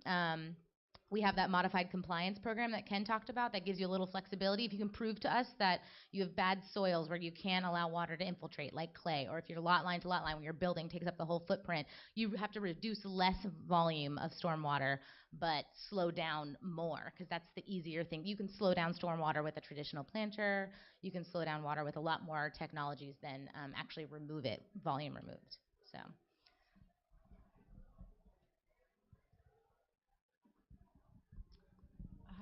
we have that modified compliance program that Ken talked about that gives you a little flexibility. If you can prove to us that you have bad soils where you can't allow water to infiltrate, like clay, or if your lot line to lot line where your building takes up the whole footprint, you have to reduce less volume of stormwater but slow down more, because that's the easier thing. You can slow down stormwater with a traditional planter. You can slow down water with a lot more technologies than actually remove it, volume removed. So.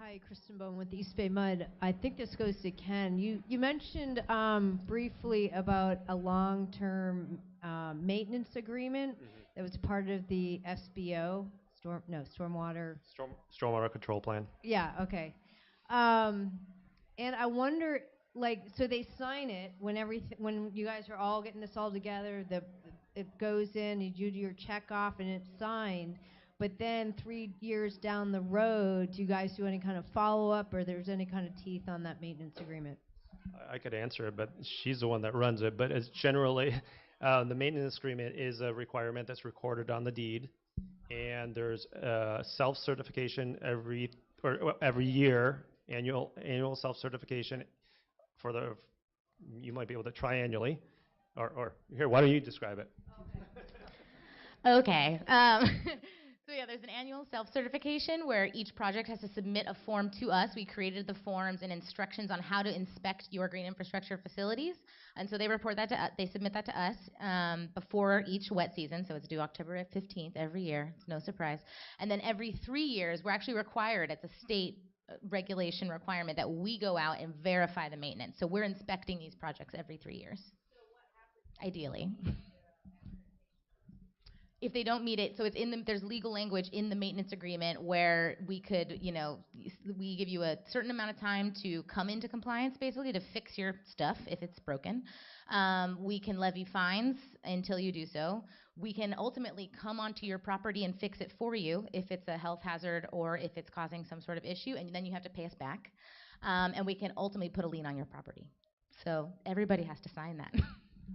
Hi, Kristen Bowman with East Bay Mud. I think this goes to Ken. You mentioned briefly about a long-term maintenance agreement that was part of the SBO, stormwater. Stormwater control plan. Yeah, okay. And I wonder, like, so they sign it when you guys are all getting this all together, it goes in, you do your check off, and it's signed. But then 3 years down the road, do you guys do any kind of follow-up, or there's any kind of teeth on that maintenance agreement? I could answer it, but she's the one that runs it. But as generally, the maintenance agreement is a requirement that's recorded on the deed, and there's self-certification every year, annual self-certification for you might be able to triannually, or here, why don't you describe it? Okay. So yeah, there's an annual self-certification where each project has to submit a form to us. We created the forms and instructions on how to inspect your green infrastructure facilities. And so they report that to us, they submit that to us before each wet season. So it's due October 15th every year. It's no surprise. And then every 3 years, we're actually required, it's a state regulation requirement that we go out and verify the maintenance. So we're inspecting these projects every 3 years. So what happens? Ideally. If they don't meet it, so it's there's legal language in the maintenance agreement where we could, we give you a certain amount of time to come into compliance, basically, to fix your stuff if it's broken. We can levy fines until you do so. We can ultimately come onto your property and fix it for you if it's a health hazard or if it's causing some sort of issue, and then you have to pay us back. And we can ultimately put a lien on your property. So everybody has to sign that.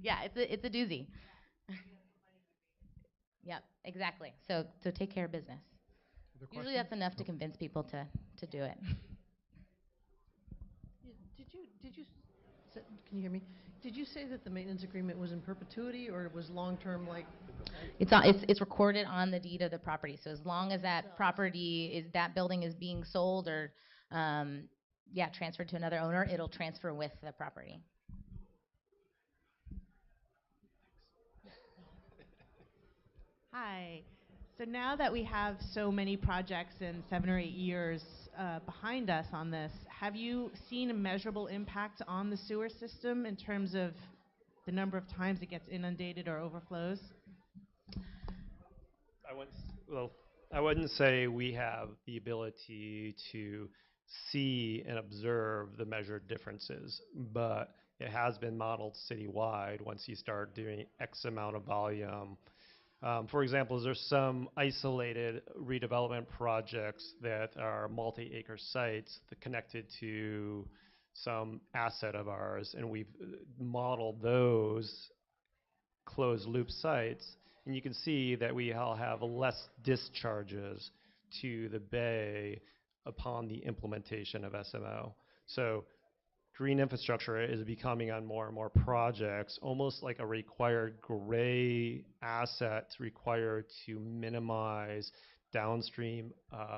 Yeah, it's a doozy. Yep, exactly. So take care of business. Usually that's enough to convince people to do it. Can you hear me? Did you say that the maintenance agreement was in perpetuity, or it was long-term, like? It's recorded on the deed of the property. So as long as that that building is being sold or transferred to another owner, it'll transfer with the property. Hi. So now that we have so many projects in 7 or 8 years behind us on this, have you seen a measurable impact on the sewer system in terms of the number of times it gets inundated or overflows? I wouldn't say we have the ability to see and observe the measured differences, but it has been modeled citywide once you start doing X amount of volume. For example, there's some isolated redevelopment projects that are multi-acre sites that connected to some asset of ours, and we've modeled those closed loop sites, and you can see that we all have less discharges to the bay upon the implementation of SMO. So green infrastructure is becoming on more and more projects, almost like a required gray asset required to minimize downstream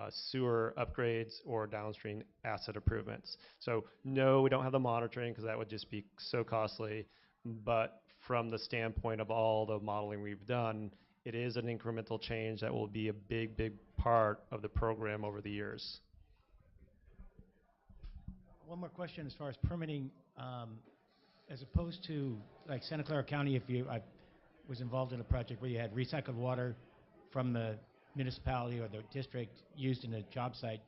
sewer upgrades or downstream asset improvements. So no, we don't have the monitoring because that would just be so costly. But from the standpoint of all the modeling we've done, it is an incremental change that will be a big, big part of the program over the years. One more question as far as permitting, as opposed to like Santa Clara County, I was involved in a project where you had recycled water from the municipality or the district used in a job site,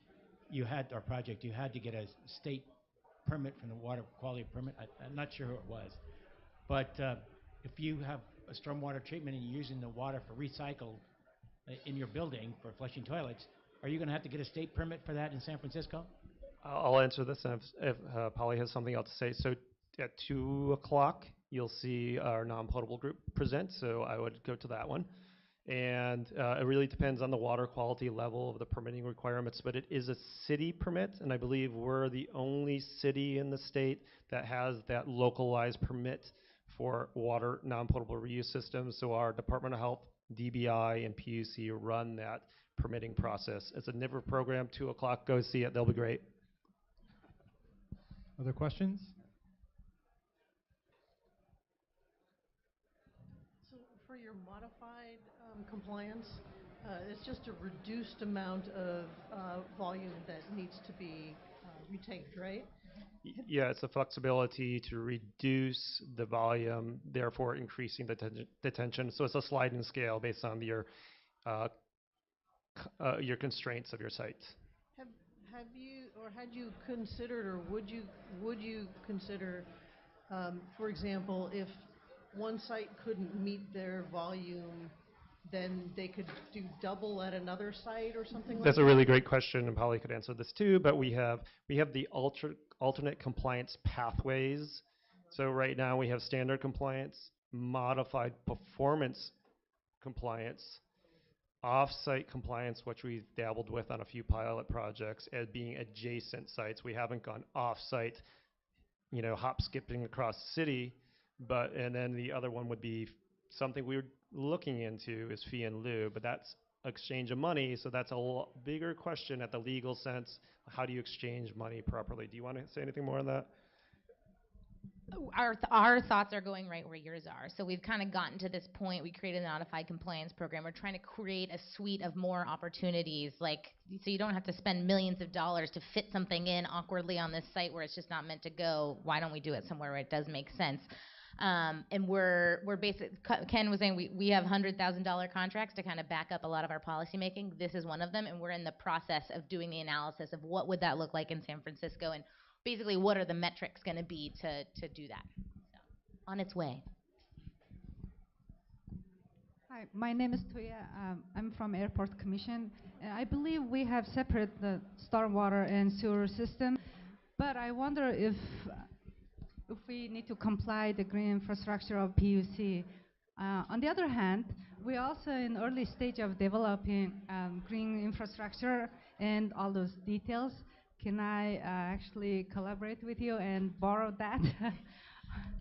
you had to get a state permit from the water quality permit. I'm not sure who it was. But if you have a stormwater treatment and you're using the water for recycle in your building for flushing toilets, are you going to have to get a state permit for that in San Francisco? I'll answer this, and if Polly has something else to say. So at 2 o'clock, you'll see our non-potable group present, so I would go to that one. And it really depends on the water quality level of the permitting requirements, but it is a city permit, and I believe we're the only city in the state that has that localized permit for water non-potable reuse systems. So our Department of Health, DBI, and PUC run that permitting process. It's a NIVR program, 2 o'clock, go see it, they'll be great. Other questions? So for your modified compliance, it's just a reduced amount of volume that needs to be retanked, right? Yeah, it's the flexibility to reduce the volume, therefore increasing the detention. So it's a sliding scale based on your constraints of your site. Have you, or had you considered, or would you consider, for example, if one site couldn't meet their volume, then they could do double at another site or something like that? That's a really great question, and Polly could answer this too, but we have the alternate compliance pathways. So right now we have standard compliance, modified performance compliance, off-site compliance, which we've dabbled with on a few pilot projects as being adjacent sites. We haven't gone off-site, hop skipping across the city, and then the other one would be something we're looking into is fee and lieu, but that's exchange of money, so that's a bigger question at the legal sense. How do you exchange money properly? Do you want to say anything more on that? Our thoughts are going right where yours are. So we've kind of gotten to this point. We created a modified compliance program. We're trying to create a suite of more opportunities, so you don't have to spend millions of dollars to fit something in awkwardly on this site where it's just not meant to go. Why don't we do it somewhere where it does make sense? And we're basically, Ken was saying we have $100,000 contracts to kind of back up a lot of our policy making. This is one of them, and we're in the process of doing the analysis of what would that look like in San Francisco, and basically what are the metrics going to be to do that. So, on its way. Hi, my name is Tuya. I'm from Airport Commission. I believe we have separate the stormwater and sewer system, but I wonder if we need to comply the green infrastructure of PUC. On the other hand, we're also in early stage of developing green infrastructure and all those details. Can I actually collaborate with you and borrow that?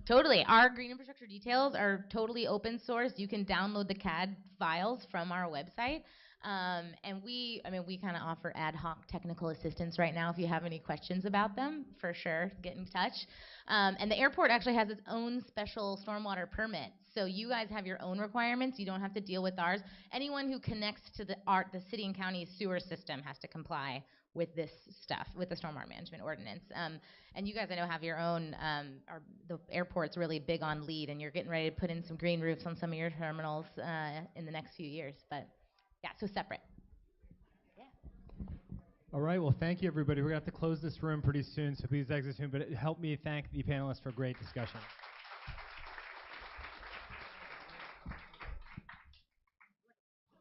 Totally. Our green infrastructure details are totally open source. You can download the CAD files from our website. And we kind of offer ad hoc technical assistance right now. If you have any questions about them, for sure, get in touch. And the airport actually has its own special stormwater permit. So you guys have your own requirements. You don't have to deal with ours. Anyone who connects to the city and county sewer system has to comply with this stuff, with the stormwater management ordinance. And you guys, I know, have your own, the airport's really big on LEED, and you're getting ready to put in some green roofs on some of your terminals in the next few years. But yeah, so separate. Yeah. All right, well, thank you, everybody. We're going to have to close this room pretty soon, so please exit soon. But help me thank the panelists for a great discussion.